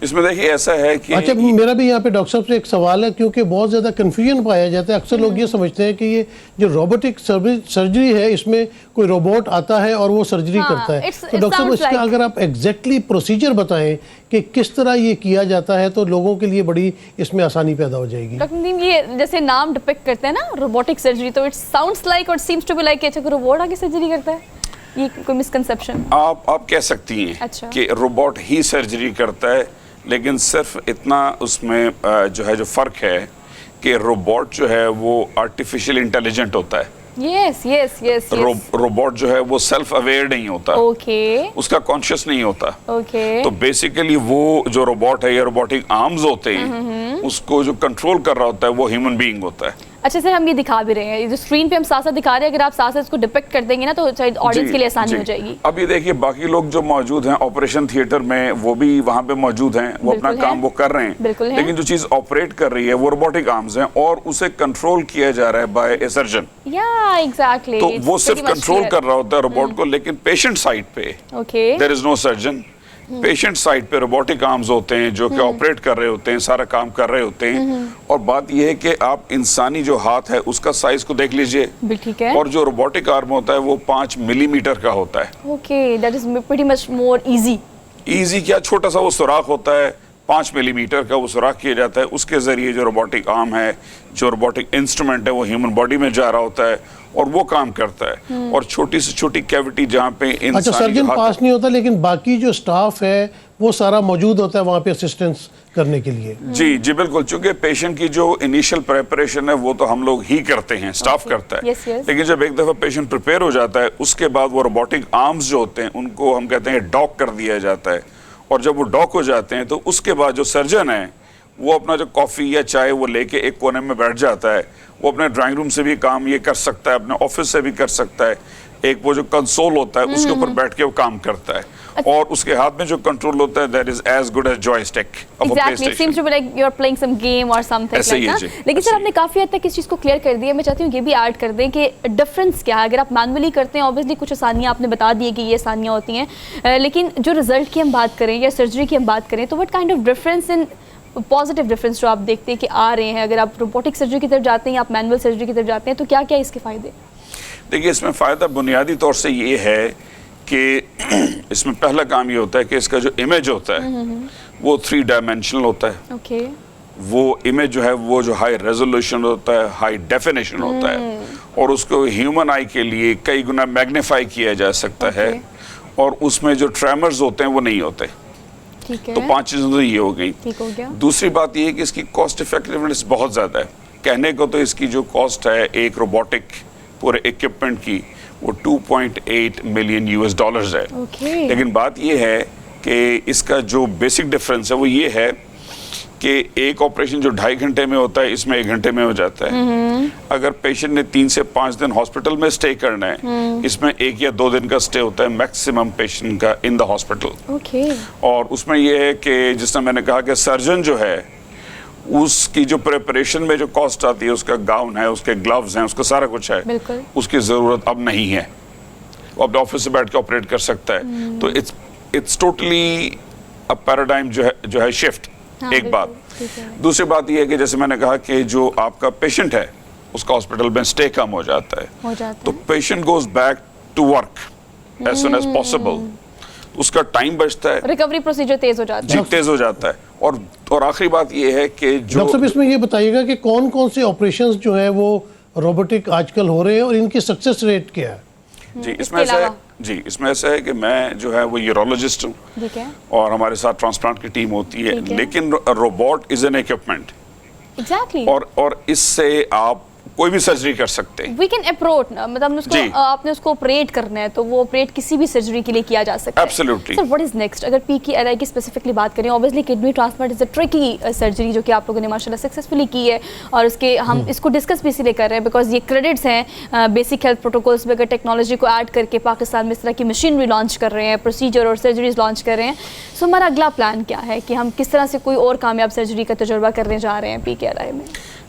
इसमें देखिए ऐसा है कि अच्छा, मेरा भी यहाँ पे डॉक्टर साहब से एक सवाल है, क्योंकि बहुत ज़्यादा कन्फ्यूजन पाया जाता है। अक्सर लोग ये समझते हैं कि ये जो रोबोटिक सर्जरी है इसमें कोई रोबोट आता है और वो सर्जरी करता है। तो डॉक्टर साहब इसका अगर आप एग्जैक्टली प्रोसीजर बताएं कि किस तरह ये किया जाता है तो लोगों के लिए बड़ी इसमें आसानी पैदा हो जाएगी। डॉक्टर नदीम, ये जैसे नाम डिपिक्ट करते हैं ना रोबोटिक सर्जरी, तो इट साउंड्स लाइक और सीम्स टू बी लाइक अच्छा रोबोट आके सर्जरी करता है, ये कोई मिसकंसेप्शन? आप कह सकती हैं कि रोबोट ही सर्जरी करता है, लेकिन सिर्फ इतना उसमें जो फ़र्क है कि रोबोट जो है वो आर्टिफिशियल इंटेलिजेंट होता है। यस। रोबोट जो है वो सेल्फ अवेयर नहीं होता। उसका कॉन्शियस नहीं होता। तो बेसिकली वो जो रोबोट है या रोबोटिक आर्म्स होते हैं उसको जो कंट्रोल कर रहा होता है वो ह्यूमन बीइंग होता है। अच्छा सर, हम ये दिखा भी रहे हैं, जो स्क्रीन पे हम साथ साथ दिखा रहे हैं, अगर आप साथ साथ इसको डिपिक्ट कर देंगे ना तो शायद ऑडियंस के लिए आसानी हो जाएगी। अब ये देखिए, बाकी लोग जो मौजूद हैं ऑपरेशन थिएटर में, वो भी वहाँ पे मौजूद हैं, वो अपना काम वो कर रहे हैं, लेकिन जो चीज ऑपरेट कर रही है वो रोबोटिक आर्म्स हैं और उसे कंट्रोल किया जा रहा है बाय ए सर्जन। या एग्जैक्टली, तो वो सिर्फ कंट्रोल कर रहा होता है रोबोट को, लेकिन पेशेंट साइड पे there is no surgeon. Patient side पे रोबोटिक आर्म्स होते हैं जो कि ऑपरेट कर रहे होते हैं, सारा काम कर रहे होते हैं। और बात यह है कि आप इंसानी जो हाथ है उसका साइज को देख लीजिए, ठीक है, और जो रोबोटिक आर्म होता है वो 5 मिलीमीटर का होता है। Okay, that is pretty much more easy. Easy क्या, छोटा सा वो सुराख होता है, 5 मिलीमीटर का वो सुराख किया जाता है, उसके जरिए जो रोबोटिक आर्म है, जो रोबोटिक इंस्ट्रूमेंट है, वो ह्यूमन बॉडी में जा रहा होता है और वो काम करता है। और छोटी से छोटी कैविटी जहाँ पे अच्छा, सर्जन पास नहीं होता, लेकिन बाकी जो स्टाफ है वो सारा मौजूद होता है वहाँ पे असिस्टेंस करने के लिए। जी जी बिल्कुल, चूंकि पेशेंट की जो इनिशियल प्रेपरेशन है वो तो हम लोग ही करते हैं, स्टाफ करता है। लेकिन जब एक दफा पेशेंट प्रिपेयर हो जाता है उसके बाद वो रोबोटिक आर्म्स जो होते हैं उनको हम कहते हैं डॉक कर दिया जाता है। और जब वो डॉक हो जाते हैं तो उसके बाद जो सर्जन है वो अपना जो कॉफ़ी या चाय वो लेके एक कोने में बैठ जाता है। वो अपने ड्राइंग रूम से भी काम ये कर सकता है, अपने ऑफिस से भी कर सकता है। एक वो जो कंसोल होता है उसके ऊपर बैठ के वो काम करता है, और उसके हाथ में जो कंट्रोल होता है that is as good as joystick of a PlayStation. It seems to be like you're playing some game or something like that. लेकिन सर आपने काफी हद तक इस चीज को क्लियर कर दिया। मैं चाहती हूँ ये भी ऐड कर दें कि डिफरेंस क्या है। अगर आप मैनुअली करते हैं, ऑब्वियसली कुछ आसानियाँ आपने बता दी कि ये आसानियाँ होती हैं, लेकिन जो रिजल्ट की हम बात करें या सर्जरी की हम बात करें तो what kind of difference in positive difference जो आप देखते हैं कि आ रहे हैं, अगर आप रोबोटिक सर्जरी की तरफ जाते हैं या आप मैनुअल सर्जरी की तरफ जाते हैं, तो क्या क्या इसके फायदे? देखिए, इसमें फ़ायदा बुनियादी तौर से ये है कि इसमें पहला काम ये होता है कि इसका जो इमेज होता है वो 3 डायमेंशनल होता है। ओके, वो इमेज जो है वो जो हाई रेजोल्यूशन होता है, हाई डेफिनेशन होता है, और उसको ह्यूमन आई के लिए कई गुना मैग्नीफाई किया जा सकता है, और उसमें जो ट्रेमर्स होते हैं वो नहीं होते। ठीक है, तो 5 चीज़ें तो ये हो गई। ठीक हो गया। दूसरी बात ये है कि इसकी कॉस्ट इफेक्टिवनेस बहुत ज़्यादा है। कहने को तो इसकी जो कॉस्ट है एक रोबोटिक पूरे इक्विपमेंट की वो 2.8 मिलियन US डॉलर्स है। लेकिन बात ये है कि इसका जो बेसिक डिफरेंस है वो ये है कि एक ऑपरेशन जो 2.5 घंटे में होता है इसमें 1 घंटे में हो जाता है। अगर पेशेंट ने 3 से 5 दिन हॉस्पिटल में स्टे करना है, इसमें 1 या 2 दिन का स्टे होता है मैक्सिमम पेशेंट का इन द हॉस्पिटल। और उसमें यह है कि जिसने मैंने कहा कि सर्जन जो है उसकी जो प्रिपरेशन में जो कॉस्ट आती है, उसका गाउन है, उसके ग्लव्स हैं, उसका सारा कुछ है, उसकी ज़रूरत अब नहीं है। वो अपने ऑफिस से बैठ के ऑपरेट कर सकता है। तो इट्स टोटली अ पैराडाइम जो है शिफ्ट। एक बात। दूसरी बात यह है कि जैसे मैंने कहा कि जो आपका पेशेंट है उसका हॉस्पिटल में स्टे कम हो जाता है, तो patient goes back to work as soon as possible, उसका टाइम बचता है, रिकवरी प्रोसीजर तेज हो जाता है, तेज हो जाता है। और आखिरी बात ये है कि जो डॉक्टर साहब इसमें ये बताइएगा कि कौन कौन से ऑपरेशंस जो है वो रोबोटिक आजकल हो रहे हैं और इनकी सक्सेस रेट क्या है? इसमें ऐसा है कि मैं जो है वो यूरोलॉजिस्ट हूँ, और हमारे साथ ट्रांसप्लांट की टीम होती है, लेकिन robot is an equipment. Exactly. और इससे आप कोई भी सर्जरी कर सकते हैं। We can approach, मतलब उसको आपने उसको ऑपरेट करना है तो वो ऑपरेट किसी भी सर्जरी के लिए किया जा सकता है। Absolutely. Sir what is next? अगर PKLI की स्पेसिफिकली बात करें, obviously kidney transplant is a tricky surgery जो कि आप लोगों ने माशाल्लाह सक्सेसफुली की है, और उसके हम इसको डिस्कस भी इसलिए कर रहे हैं बिकॉज ये क्रेडिट्स हैं बेसिक हेल्थ प्रोटोकॉल्स में। अगर टेक्नोलॉजी को ऐड करके पाकिस्तान में इस तरह की मशीनरी लॉन्च कर रहे हैं, प्रोसीजर और सर्जरीज लॉन्च कर रहे हैं, सो हमारा अगला प्लान क्या है कि हम किस तरह से कोई और कामयाब सर्जरी का तजुर्बा करने जा रहे हैं PKLI में?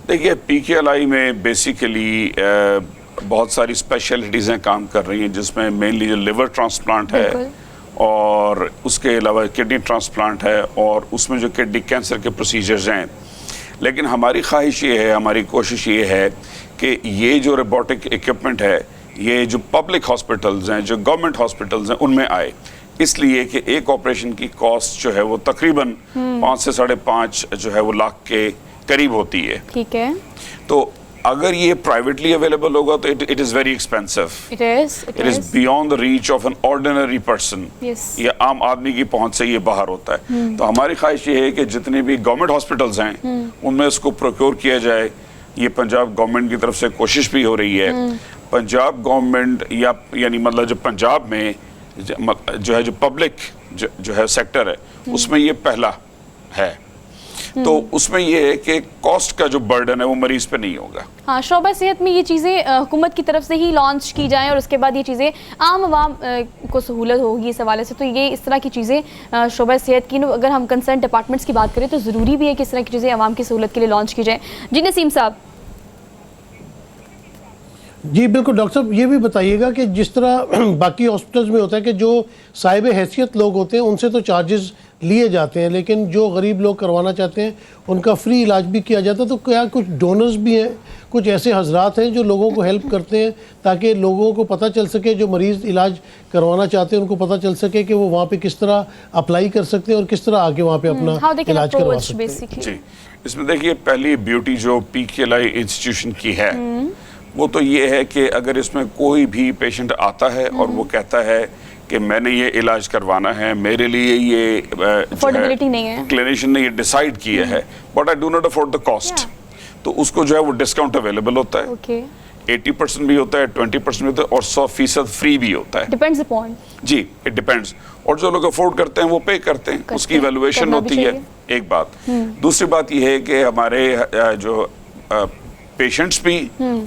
देखिए, PKLI में बेसिकली बहुत सारी स्पेशलिटीज़ें काम कर रही हैं, जिसमें मेनली जो लिवर ट्रांसप्लांट है और उसके अलावा किडनी ट्रांसप्लांट है, और उसमें जो किडनी कैंसर के प्रोसीजर्स हैं। लेकिन हमारी ख्वाहिश ये है, हमारी कोशिश ये है कि ये जो रोबोटिक इक्विपमेंट है ये जो पब्लिक हॉस्पिटल्स हैं, जो गवर्नमेंट हॉस्पिटल्स हैं, उनमें आए। इसलिए कि एक ऑपरेशन की कॉस्ट जो है वो तकरीबन 5 से 5.5 जो है वो लाख के करीब होती है। ठीक है। तो अगर ये प्राइवेटली अवेलेबल होगा तो it is very expensive. It is beyond the reach of an ordinary person. ये आम आदमी की पहुंच से ये बाहर होता है। तो हमारी ख्वाहिश ये है कि जितने भी गवर्नमेंट हॉस्पिटल्स हैं उनमें इसको प्रोक्योर किया जाए। ये पंजाब गवर्नमेंट की तरफ से कोशिश भी हो रही है। पंजाब गवर्नमेंट यानी मतलब जो पंजाब में जो है जो पब्लिक जो है सेक्टर है उसमें ये पहला है। तो उसमें ये है कि कॉस्ट का जो बर्डन है वो मरीज पे नहीं होगा। हाँ, शोबा सेहत में ये चीज़ें हुकूमत की तरफ से ही लॉन्च की जाएं और उसके बाद ये चीज़ें आम आवाम को सहूलत होगी इस हवाले से। तो ये इस तरह की चीज़ें शोबा सेहत की, अगर हम कंसर्न डिपार्टमेंट्स की बात करें तो ज़रूरी भी है कि इस तरह की चीज़ें आवाम की सहूलत के लिए लॉन्च की जाए। जी नसीम साहब। जी बिल्कुल डॉक्टर साहब, ये भी बताइएगा कि जिस तरह बाकी हॉस्पिटल्स में होता है कि जो साहिब हैसियत लोग होते हैं उनसे तो चार्जेस लिए जाते हैं, लेकिन जो गरीब लोग करवाना चाहते हैं उनका फ्री इलाज भी किया जाता है। तो क्या कुछ डोनर्स भी हैं, कुछ ऐसे हजरात हैं जो लोगों को हेल्प करते हैं ताकि लोगों को पता चल सके, जो मरीज़ इलाज करवाना चाहते हैं उनको पता चल सके कि वो वहाँ पे किस तरह अप्लाई कर सकते हैं और किस तरह आके वहाँ पे अपना इलाज करवा सकते हैं? जी, इसमें देखिए पहली ब्यूटी जो PKLI इंस्टीट्यूशन की है वो तो ये है कि अगर इसमें कोई भी पेशेंट आता है और वो कहता है कि मैंने ये इलाज करवाना है, मेरे लिए ये अफोर्डेबिलिटी नहीं है, क्लिनिशियन ने ये डिसाइड किया है but I do not afford the cost, तो उसको जो है वो डिस्काउंट अवेलेबल होता है। ओके, 80% भी होता है, 20% भी होता है और 100% फ्री भी होता है। डिपेंड्स अपॉन, जी इट डिपेंड्स। और जो लोग अफोर्ड करते हैं वो पे करते हैं, उसकी वैल्यूएशन होती है, एक बात। दूसरी बात यह है कि हमारे जो पेशेंट्स भी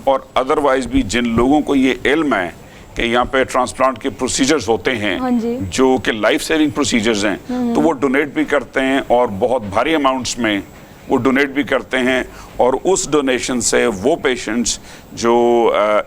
और अदरवाइज भी जिन लोगों को ये इल्म है कि यहाँ पे ट्रांसप्लांट के प्रोसीजर्स होते हैं जो कि लाइफ सेविंग प्रोसीजर्स हैं, तो वो डोनेट भी करते हैं और बहुत भारी अमाउंट्स में वो डोनेट भी करते हैं। और उस डोनेशन से वो पेशेंट्स जो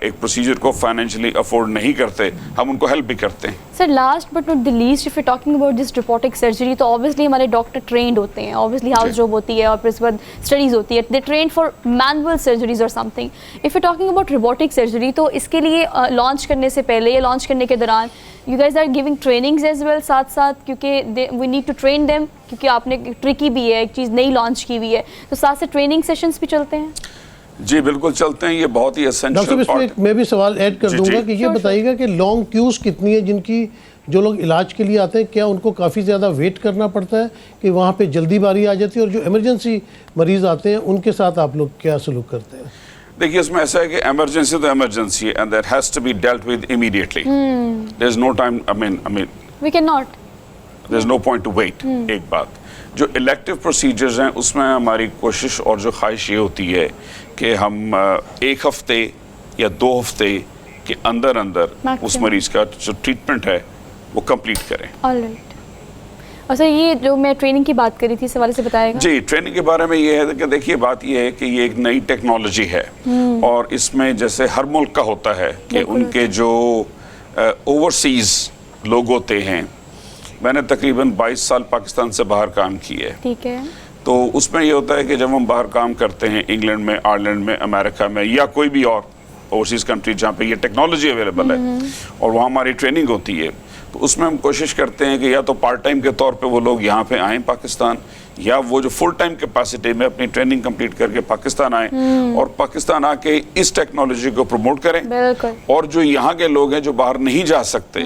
एक प्रोसीजर को फाइनेंशियली अफोर्ड नहीं करते, हम उनको हेल्प भी करते हैं। Sir last but not the least, if you talking about this robotic surgery, तो ऑब्वियसली हमारे डॉक्टर ट्रेंड होते हैं, ऑब्वियसली हाउस जॉब होती है और फिर उसके बाद स्टडीज़ होती है, दे ट्रेंड फॉर मैनुअल सर्जरीज और something. If you talking about robotic surgery, तो इसके लिए लॉन्च करने से पहले या लॉन्च करने के दौरान you guys are giving trainings as well साथ साथ, क्योंकि we need to train them, क्योंकि आपने ट्रिकी भी है, एक चीज़ नई लॉन्च की हुई है, तो साथ से ट्रेनिंग सेशंस भी चलते हैं? जी बिल्कुल चलते हैं, ये बहुत ही एसेंशियल पार्ट। मैं भी सवाल ऐड कर दूंगा कि ये बताइएगा कि लॉन्ग क्यूज कितनी है जिनकी, जो लोग इलाज के लिए आते हैं, क्या उनको काफ़ी ज़्यादा वेट करना पड़ता है कि वहाँ पे जल्दी बारी आ जाती है, और जो इमरजेंसी मरीज़ आते हैं उनके साथ आप लोग क्या सलूक करते हैं? देखिए इसमें ऐसा है कि इमरजेंसी तो इमरजेंसी है and that has to be dealt with immediately, there is no time, I mean we can not, there is no point to wait. एक बात, जो इलेक्टिव प्रोसीजर्स हैं उसमें हमारी कोशिश और जो ख्वाहिश ये होती है कि हम एक हफ्ते या 2 हफ्ते के अंदर अंदर उस मरीज का जो ट्रीटमेंट है वो कंप्लीट करें। ऑलराइट। और सर ये जो मैं ट्रेनिंग की बात करी थी इस हवाले से बताएगा? जी, ट्रेनिंग के बारे में ये है कि देखिए बात ये है कि ये एक नई टेक्नोलॉजी है और इसमें जैसे हर मुल्क का होता है कि उनके जो ओवरसीज लोग होते हैं, मैंने तकरीबन 22 साल पाकिस्तान से बाहर काम किया है। ठीक है। तो उसमें ये होता है कि जब हम बाहर काम करते हैं इंग्लैंड में, आयरलैंड में, अमेरिका में या कोई भी और ओवरसीज कंट्री जहाँ पे ये टेक्नोलॉजी अवेलेबल है और वहाँ हमारी ट्रेनिंग होती है, तो उसमें हम कोशिश करते हैं कि या तो पार्ट टाइम के तौर पे वो लोग यहाँ पे आएँ पाकिस्तान, या वो जो फुल टाइम कैपेसिटी में अपनी ट्रेनिंग कंप्लीट करके पाकिस्तान आए और पाकिस्तान आके इस टेक्नोलॉजी को प्रमोट करें, और जो यहाँ के लोग हैं जो बाहर नहीं जा सकते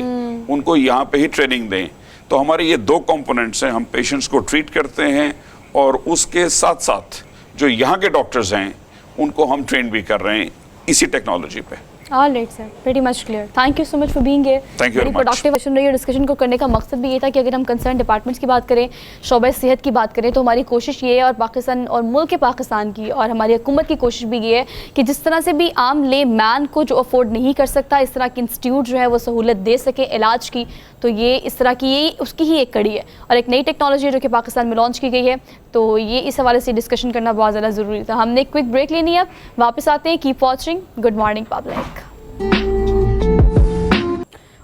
उनको यहाँ पे ही ट्रेनिंग दें। तो हमारे ये 2 कंपोनेंट्स हैं, हम पेशेंट्स को ट्रीट करते हैं और उसके साथ साथ जो यहाँ के डॉक्टर्स हैं उनको हम ट्रेन भी कर रहे हैं इसी टेक्नोलॉजी पे। Alright sir, very much clear. Thank you so much for being here. Thank you very much. Productive session रही है। डिस्कशन को करने का मकसद भी ये था कि अगर हम कंसर्न डिपार्टमेंट्स की बात करें, शोबे सेहत की बात करें, तो हमारी कोशिश ये है, और पाकिस्तान और मुल्क पाकिस्तान की और हमारी हुकूमत की कोशिश भी ये है कि जिस तरह से भी आम ले मैन को जो अफोर्ड नहीं कर सकता, इस तरह की इंस्टीट्यूट जो है वो सहूलत दे सके इलाज की, तो ये इस तरह की यही उसकी ही एक कड़ी है और एक नई टेक्नोलॉजी है जो कि पाकिस्तान में लॉन्च की गई है। तो ये इस हवाले से डिस्कशन करना बहुत ज़्यादा ज़रूरी था। हमने क्विक ब्रेक लेनी है, अब वापस आते हैं। Keep watching good morning public.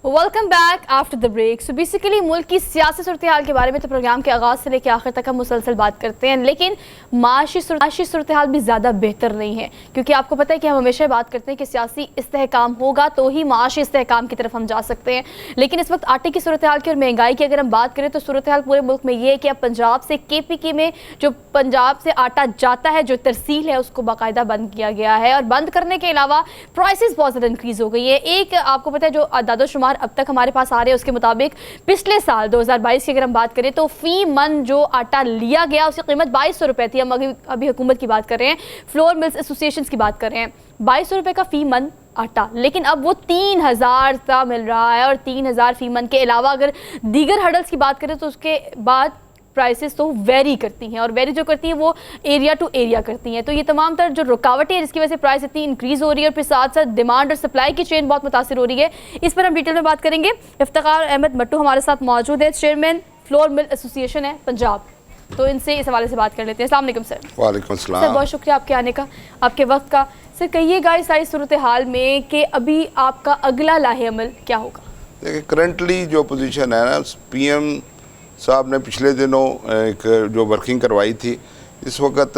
Welcome back after the break. So basically मुल्क की सियासी सूरत हाल के बारे में तो प्रोग्राम के आगाज़ से लेकर आखिर तक हम मुसलसल बात करते हैं, लेकिन माशी सूरत हाल भी ज़्यादा बेहतर नहीं है, क्योंकि आपको पता है कि हम हमेशा बात करते हैं कि सियासी इस्तेहकाम होगा तो ही माशी इस्तेहकाम की तरफ हम जा सकते हैं। लेकिन इस वक्त आटे की सूरत हाल की और महंगाई की अगर हम बात करें तो सूरत हाल पूरे मुल्क में ये है कि अब पंजाब से KPK में जो पंजाब से आटा जाता है, जो तरसील है, उसको बाकायदा बंद किया गया है। और बंद करने के अलावा प्राइसेस बहुत ज़्यादा इंक्रीज़ हो गई है। एक आपको पता है जो दादोशुमार अब तक हमारे पास आ रहे हैं उसके मुताबिक पिछले साल 2022 की अगर हम बात करें तो फी मन जो आटा लिया गया उसकी कीमत 2200 रुपये थी। हम अभी हुकूमत की बात कर रहे हैं, फ्लोर मिल्स एसोसिएशन की बात कर रहे हैं, 2200 रुपये का फी मन आटा, लेकिन अब वो 3000 का मिल रहा है। और 3000 फी मन के अलावा अगर दीगर हर्डल्स की बात करें तो उसके बाद प्राइसेस तो वेरी करती हैं, और वेरी जो करती हैं वो एरिया टू एरिया करती हैं। तो ये तमाम तर जो रुकावटें हैं जिसकी वजह से प्राइस इतनी इंक्रीज़ हो रही है, और फिर साथ साथ डिमांड और सप्लाई की चेन बहुत मुतासिर हो रही है, इस पर हम डिटेल में बात करेंगे। इफ्तिखार अहमद मट्टू हमारे साथ मौजूद है, चेयरमैन फ्लोर मिल एसोसिएशन है पंजाब। तो इनसे इस हवाले से बात कर लेते हैं। अस्सलाम वालेकुम सर। वालेकुम सलाम। सर बहुत शुक्रिया आपके आने का, आपके वक्त का। सर कहिएगा इस सारी सूरत हाल में कि अभी आपका अगला लाहे अमल क्या होगा? देखिए करंटली जो पोजीशन है ना, पीएम साहब ने पिछले दिनों एक जो वर्किंग करवाई थी, इस वक्त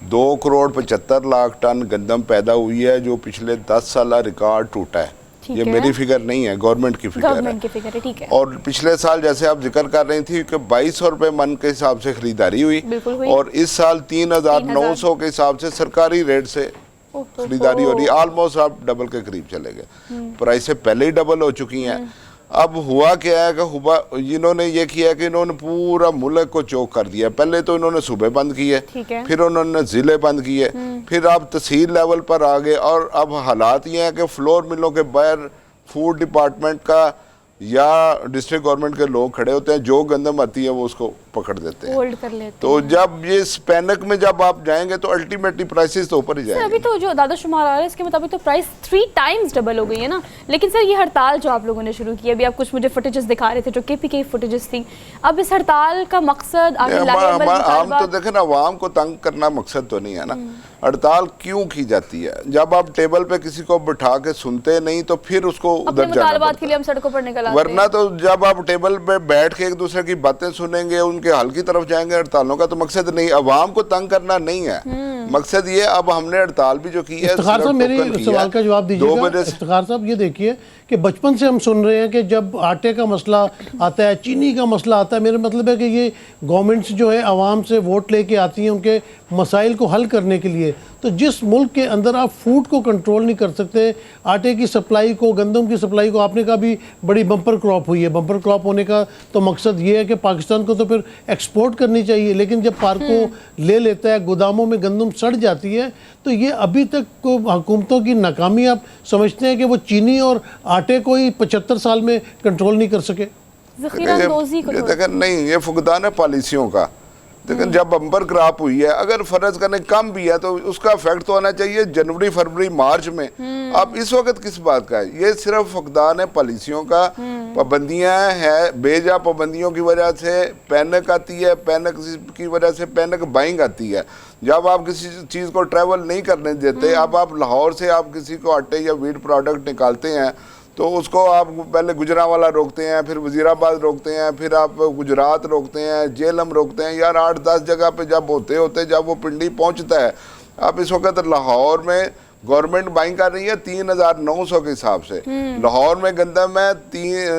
2,75,00,000 टन गंदम पैदा हुई है, जो पिछले 10 साल रिकॉर्ड टूटा है। ये मेरी फिगर नहीं है, गवर्नमेंट की फिगर है। ठीक है। और पिछले साल जैसे आप जिक्र कर रही थी कि 2200 रुपये मन के हिसाब से खरीदारी हुई, और इस साल 3,900 के हिसाब से सरकारी रेट से खरीदारी हो रही है। ऑलमोस्ट आप डबल के करीब चले गए। प्राइसें पहले ही डबल हो चुकी हैं। अब हुआ क्या है कि इन्होंने ये किया है कि इन्होंने पूरा मुल्क को चौक कर दिया। पहले तो इन्होंने सूबे बंद किए, फिर उन्होंने ज़िले बंद किए, फिर आप तहसील लेवल पर आ गए, और अब हालात ये हैं कि फ्लोर मिलों के बाहर फूड डिपार्टमेंट का या डिस्ट्रिक्ट गवर्नमेंट के लोग खड़े होते हैं, जो गंदम आती है वो उसको पकड़ देते हैं, होल्ड कर लेते हैं। तो जब ये पैनिक में जब आप जाएंगे तो अल्टीमेटली प्राइसेस तो ऊपर ही जाएंगे। अभी तो जो दादा शुमार आ रहा है इसके मुताबिक तो प्राइस 3 टाइम्स डबल हो गई है ना। लेकिन सर ये हड़ताल जो आप लोगों ने शुरू की, अभी आप कुछ मुझे फुटेजेस दिखा रहे थे जो KPK फुटेजेस थी, अब इस हड़ताल का मकसद हम तो देखें ना, आवाम को तंग करना मकसद तो नहीं है ना। हड़ताल क्यों की जाती है? जब आप टेबल पे किसी को बिठा के सुनते नहीं तो फिर उसको उधर जाना पड़ता के लिए हम सड़कों पर निकल आते हैं। वरना तो जब आप टेबल पे बैठ के एक दूसरे की बातें सुनेंगे, उनके हल की तरफ जाएंगे। हड़तालों का तो मकसद नहीं, अवाम को तंग करना नहीं है मकसद। ये अब हमने हड़ताल भी जो की है, इफ्तिखार साहब मेरे सवाल का जवाब दीजिएगा। इफ्तिखार साहब ये देखिए कि बचपन से हम सुन रहे हैं कि जब आटे का मसला आता है, चीनी का मसला आता है, मेरा मतलब है कि ये गवर्नमेंट्स जो है आवाम से वोट लेके आती हैं उनके मसाइल को हल करने के लिए। तो जिस मुल्क के अंदर आप फूड को कंट्रोल नहीं कर सकते, आटे की सप्लाई को, गंदम की सप्लाई को, आपने कहा भी बड़ी बम्पर क्रॉप हुई है। बम्पर क्रॉप होने का तो मकसद ये है कि पाकिस्तान को तो फिर एक्सपोर्ट करनी चाहिए, लेकिन जब पार्कों ले लेता है, गोदामों में गंदम सड़ जाती है, तो ये अभी तक को हुकूमतों की नाकामी आप समझते हैं कि वो चीनी और आटे को ही 75 साल में कंट्रोल नहीं कर सके? नहीं, ये फुकदान है पॉलिसियों का। लेकिन जब बम्पर क्रॉप हुई है, अगर फर्ज करने कम भी है तो उसका इफेक्ट तो होना चाहिए जनवरी, फरवरी, मार्च में। अब इस वक्त किस बात का है? ये सिर्फ फुकदान है पॉलिसियों का। पाबंदियां हैं, बेजा पाबंदियों की वजह से पैनिक आती है, पैनिक की वजह से पैनिक बाइंग आती है। जब आप किसी चीज़ को ट्रैवल नहीं करने देते, अब आप लाहौर से आप किसी को आटे या वीट प्रोडक्ट निकालते हैं तो उसको आप पहले गुजरांवाला रोकते हैं, फिर वजीराबाद रोकते हैं, फिर आप गुजरात रोकते हैं, जेलम रोकते हैं। यार 8-10 जगह पे जब होते जब वो पिंडी पहुंचता है। अब इस वक्त लाहौर में गवर्नमेंट बाइंग कर रही है 3,900 के हिसाब से, लाहौर में गंदम है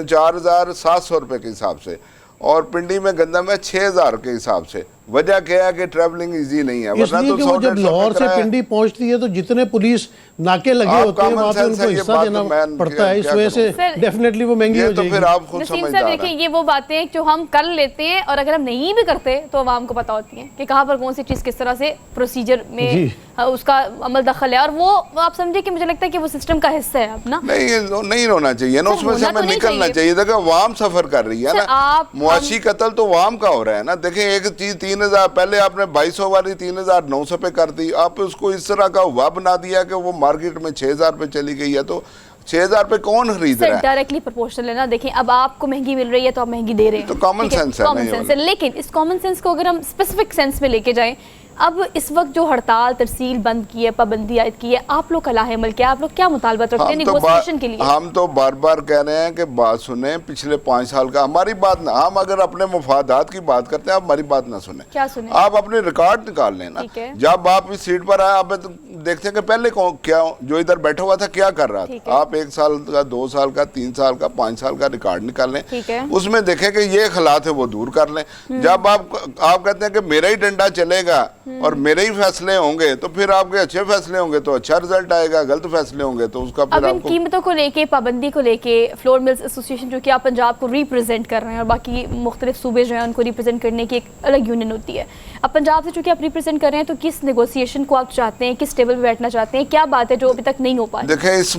4,700 रुपये के हिसाब से, और पिंडी में गंदम है 6,000 के हिसाब से। वजह क्या है कि ट्रैवलिंग इजी नहीं है। इसलिए कि वो जब लाहौर से पिंडी पहुंचती है तो जितने पुलिस नाके लगे होते हैं वहाँ पे उनको हिस्सा देना पड़ता है, इस वजह से डेफिनेटली वो महंगी हो जाएगी। तो फिर आप खुद समझदार हैं। देखिए ये वो बातें जो हम कर लेते हैं, और अगर हम नहीं भी करते तो आवाम को पता होती है कि कहाँ पर कौन सी चीज़ किस तरह से प्रोसीजर में उसका अमल दखल है, और वो आप समझे कि मुझे लगता है कि वो सिस्टम का हिस्सा है अपना। नहीं होना चाहिए ना, उसमें से हमें निकलना चाहिए। देखो अवाम सफर कर रही है ना, मुआशी कत्ल तो अवाम का हो रहा है ना। देखें एक चीज 3,000 पहले आपने 2,200 वाली 3,900 पे कर दी, आप उसको इस तरह का हुआ बना दिया कि वो मार्केट में 6,000 पे चली गई है। तो 6,000 पे कौन खरीद रहा है? डायरेक्टली प्रोपोर्शनल है ना। देखिए अब आपको महंगी मिल रही है तो आप महंगी दे रहे हैं, तो कॉमन सेंस है, कॉमन सेंस है। लेकिन इस कॉमन सेंस को अगर हम स्पेसिफिक सेंस में लेके जाएं, अब इस वक्त जो हड़ताल तरसील बंद की है, पाबंदी आयद की है, आप लोग का लाहेमल क्या, आप लोग क्या मुतालबत रखते हैं नेगोशिएशन के लिए? हम तो बार बार कह रहे हैं कि बात सुने। पिछले 5 साल का हमारी बात ना, हम अगर अपने मुफादात की बात करते हैं, आप हमारी बात ना सुने। क्या सुने? आप अपने रिकॉर्ड निकाल लेना। जब आप इस सीट पर आए, आप देखते हैं कि पहले क्या जो इधर बैठा हुआ था क्या कर रहा था। आप 1 साल का, 2 साल का, 3 साल का, 5 साल का रिकॉर्ड निकाल लें, उसमें देखें कि ये हालात है वो दूर कर लें। जब आप कहते हैं कि मेरा ही डंडा चलेगा और मेरे ही फैसले होंगे, तो फिर आपके अच्छे फैसले होंगे तो अच्छा रिजल्ट आएगा, गलत फैसले होंगे तो उसका फिर अब इन कीमतों को लेके, पाबंदी को लेके, फ्लोर मिल्स एसोसिएशन जो कि आप पंजाब को रिप्रेजेंट कर रहे हैं और बाकी मुख्तलिफ सूबे जो हैं उनको रिप्रेजेंट करने की एक अलग यूनियन होती है, अब पंजाब से चूंकि आप रिप्रेजेंट कर रहे हैं, तो किस नेगोशिएशन को आप चाहते हैं, किस टेबल पर बैठना चाहते हैं, क्या बात है जो अभी तक नहीं हो पाई? देखिए इस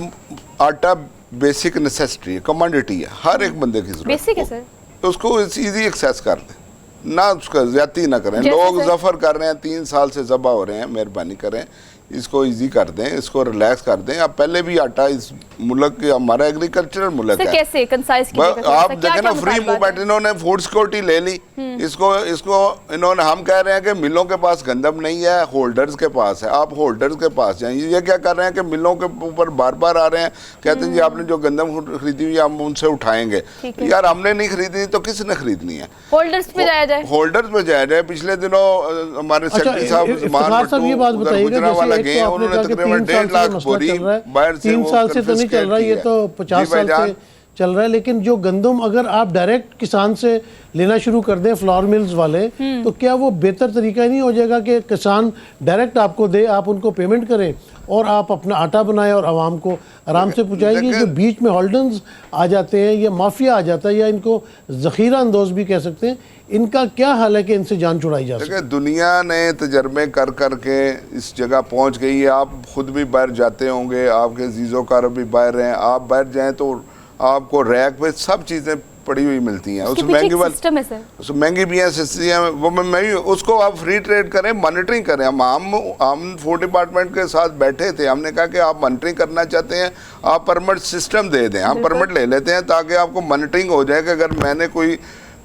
आटा बेसिक नेसेसिटी है, कमोडिटी है, हर एक बंदे की जरूरत बेसिक है सर, तो उसको इजी एक्सेस कर दें। ना उसका ज्यादती ना करें। लोग जफर कर रहे हैं, 3 साल से जबा हो रहे हैं, मेहरबानी करें इसको इजी कर दें, इसको रिलैक्स कर दें। अब पहले भी आटा इस मुल्क के, हमारा एग्रीकल्चरल मुल्क है, कैसे कंसाइज आप देखें ना, फ्री मूवमेंट, इन्होंने फूड सिक्योरिटी ले ली, इसको इन्होंने, हम कह रहे हैं कि मिलों के पास गंदम नहीं है, होल्डर्स के पास है, आप होल्डर्स के पास जाएं। ये क्या कर रहे हैं कि मिलों के ऊपर बार बार आ रहे हैं, कहते हैं जी आपने जो गंदम खरीदी हुई हम उनसे उठाएंगे। यार हमने नहीं खरीदी तो किसने खरीदनी है? होल्डर्स पे जाया जाए, होल्डर्स पे जाया जाए। पिछले दिनों हमारे सेक्रेटरी साहब ये बात बताइएगा, लगे हैं, उन्होंने तकरीबन 1.5 लाख बोरी बाहर से 3 साल से तो नहीं चल रहा, ये तो 50 साल से चल रहा है। लेकिन जो गंदम अगर आप डायरेक्ट किसान से लेना शुरू कर दें, फ्लावर मिल्स वाले, तो क्या वो बेहतर तरीका नहीं हो जाएगा कि किसान डायरेक्ट आपको दे, आप उनको पेमेंट करें और आप अपना आटा बनाएं और आवाम को आराम से पहुँचाएंगे? जो बीच में होल्डर्स आ जाते हैं या माफिया आ जाता है या इनको ज़ख़ीरा अंदोज़ भी कह सकते हैं, इनका क्या हाल है कि इनसे जान छुड़ाई जा सके? दुनिया ने तजर्बे कर कर के इस जगह पहुंच गई है। आप खुद भी बाहर जाते होंगे, आपके जीज़ोकार भी बाहर हैं, आप बाहर जाएं तो आपको रैक पे सब चीज़ें पड़ी हुई मिलती हैं। उसमें महंगी महंगी भी हैं, सस्ती हैं, वो मैं उसको आप फ्री ट्रेड करें, मॉनिटरिंग करें। हम फूड डिपार्टमेंट के साथ बैठे थे, हमने कहा कि आप मॉनिटरिंग करना चाहते हैं, आप परमिट सिस्टम दे दें, हम परमिट ले लेते हैं ताकि आपको मॉनिटरिंग हो जाए कि अगर मैंने कोई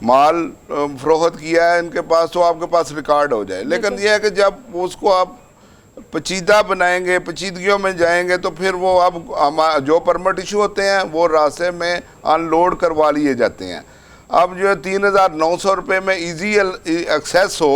माल फरोख्त किया है इनके पास तो आपके पास रिकॉर्ड हो जाए। लेकिन यह है कि जब उसको आप पचीदा बनाएंगे, पचीदगियों में जाएंगे तो फिर वो अब जो परमिट इशू होते हैं वो रास्ते में अनलोड करवा लिए जाते हैं। अब जो 3,900 रुपये में इजी एक्सेस हो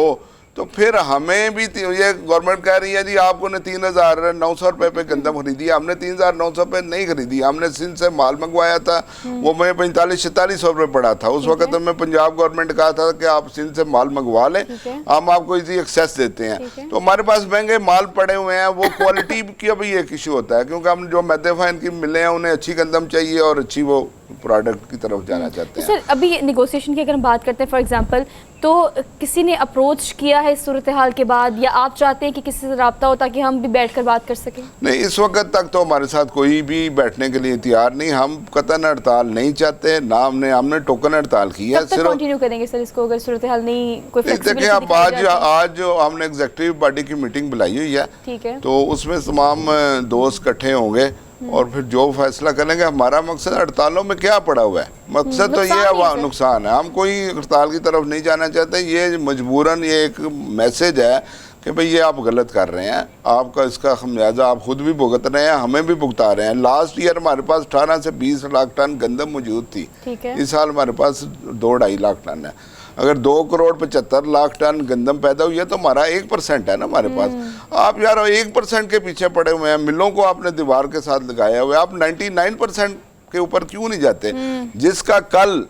तो फिर हमें भी ये गवर्नमेंट कह रही है जी आपको ने 3,900 रुपये पे गंदम खरीदी है। हमने 3,900 रुपये नहीं खरीदी, हमने सिंध से माल मंगवाया था, वो मैं 45-46 रुपये पड़ा था। उस वक्त तो मैं पंजाब गवर्नमेंट कहा था कि आप सिंध से माल मंगवा लें, हम आपको इजी एक्सेस देते हैं। तो हमारे पास महंगे माल पड़े हुए हैं, वो क्वालिटी का भी एक इशू होता है क्योंकि हम जो मैदेफाइन की मिले हैं उन्हें अच्छी गंदम चाहिए और अच्छी वो प्रोडक्ट की तरफ जाना चाहते हैं। सर अभी नेगोशिएशन की अगर हम बात करते हैं फॉर एग्जांपल, तो किसी ने अप्रोच किया है इस सूरत हाल के बाद, या आप चाहते हैं कि किसी से रब्ता हो ताकि हम भी बैठकर बात कर सकें? नहीं, इस वक्त तक तो हमारे साथ कोई भी बैठने के लिए तैयार नहीं। हम कतन हड़ताल नहीं चाहते ना, हमने टोकन हड़ताल की है। सिर्फ कंटिन्यू करेंगे सर इसको अगर सूरत हाल नहीं कोई देखिए, अब आज हमने एग्जीक्यूटिव बॉडी की मीटिंग बुलाई हुई है, ठीक है, तो उसमें तमाम दोस्त इकट्ठे होंगे और फिर जो फैसला करेंगे। हमारा मकसद हड़तालों में क्या पड़ा हुआ है, मकसद तो ये नुकसान है, हम कोई हड़ताल की तरफ नहीं जाना चाहते। ये मजबूरन ये एक मैसेज है कि भाई ये आप गलत कर रहे हैं, आपका इसका खमियाजा आप खुद भी भुगत रहे हैं, हमें भी भुगता रहे हैं। लास्ट ईयर हमारे पास 18 से 20 लाख टन गंदम मौजूद थी, इस साल हमारे पास 2-2.5 लाख टन है। अगर 2,75,00,000 टन गंदम पैदा हुई है तो हमारा 1% है ना हमारे पास। आप यार 1% के पीछे पड़े हुए हैं, मिलों को आपने दीवार के साथ लगाया हुआ है, आप 99% के ऊपर क्यों नहीं जाते? जिसका कल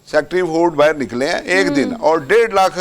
सेक्रेटरी फूड बाहर निकले हैं एक दिन और 1.5 लाख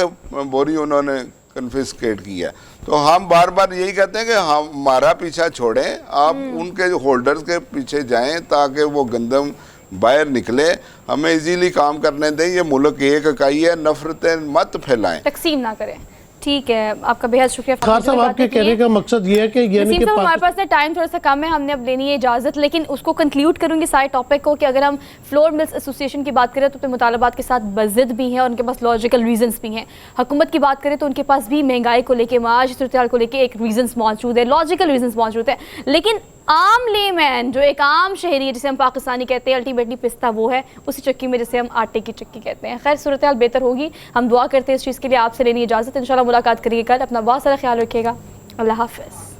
बोरी उन्होंने कन्फिस्केट किया। तो हम बार बार यही कहते हैं कि हमारा पीछा छोड़ें, आप उनके होल्डर्स के पीछे जाएं ताकि वो गंदम बाहर निकले, हमें इजीली काम करने दें। ये मुल्क एक इकाई है, नफरतें मत फैलाएं, तकसीम ना करें। ठीक है, आपका बेहद शुक्रिया। खान साहब, आपके कहने का मकसद ये है कि यानी कि हमारे पास ना टाइम थोड़ा सा कम है, हमने अब लेनी है इजाज़त, लेकिन उसको कंक्लूड करूंगी सारे टॉपिक को कि अगर हम फ्लोर मिल्स एसोसिएशन की बात करें तो अपने मुतालबात के साथ बज़िद भी हैं और उनके पास लॉजिकल रीजंस भी हैं। हुकूमत की बात करें तो उनके पास भी महंगाई को लेकर, माश सूरत हाल को लेकर एक रीजंस मौजूद है, लॉजिकल रीजंस मौजूद है। लेकिन आम लेमैन, जो एक आम शहरी जिसे हम पाकिस्तानी कहते हैं, अल्टीमेटली पिस्ता वो है उसी चक्की में जिसे हम आटे की चक्की कहते हैं। खैर, सूरत हाल बेहतर होगी, हम दुआ करते हैं इस चीज़ के लिए। आपसे लेनी इजाज़त, इंशाल्लाह मुलाकात करिए कल। अपना बहुत सारा ख्याल रखिएगा। अल्लाह हाफ़िज़।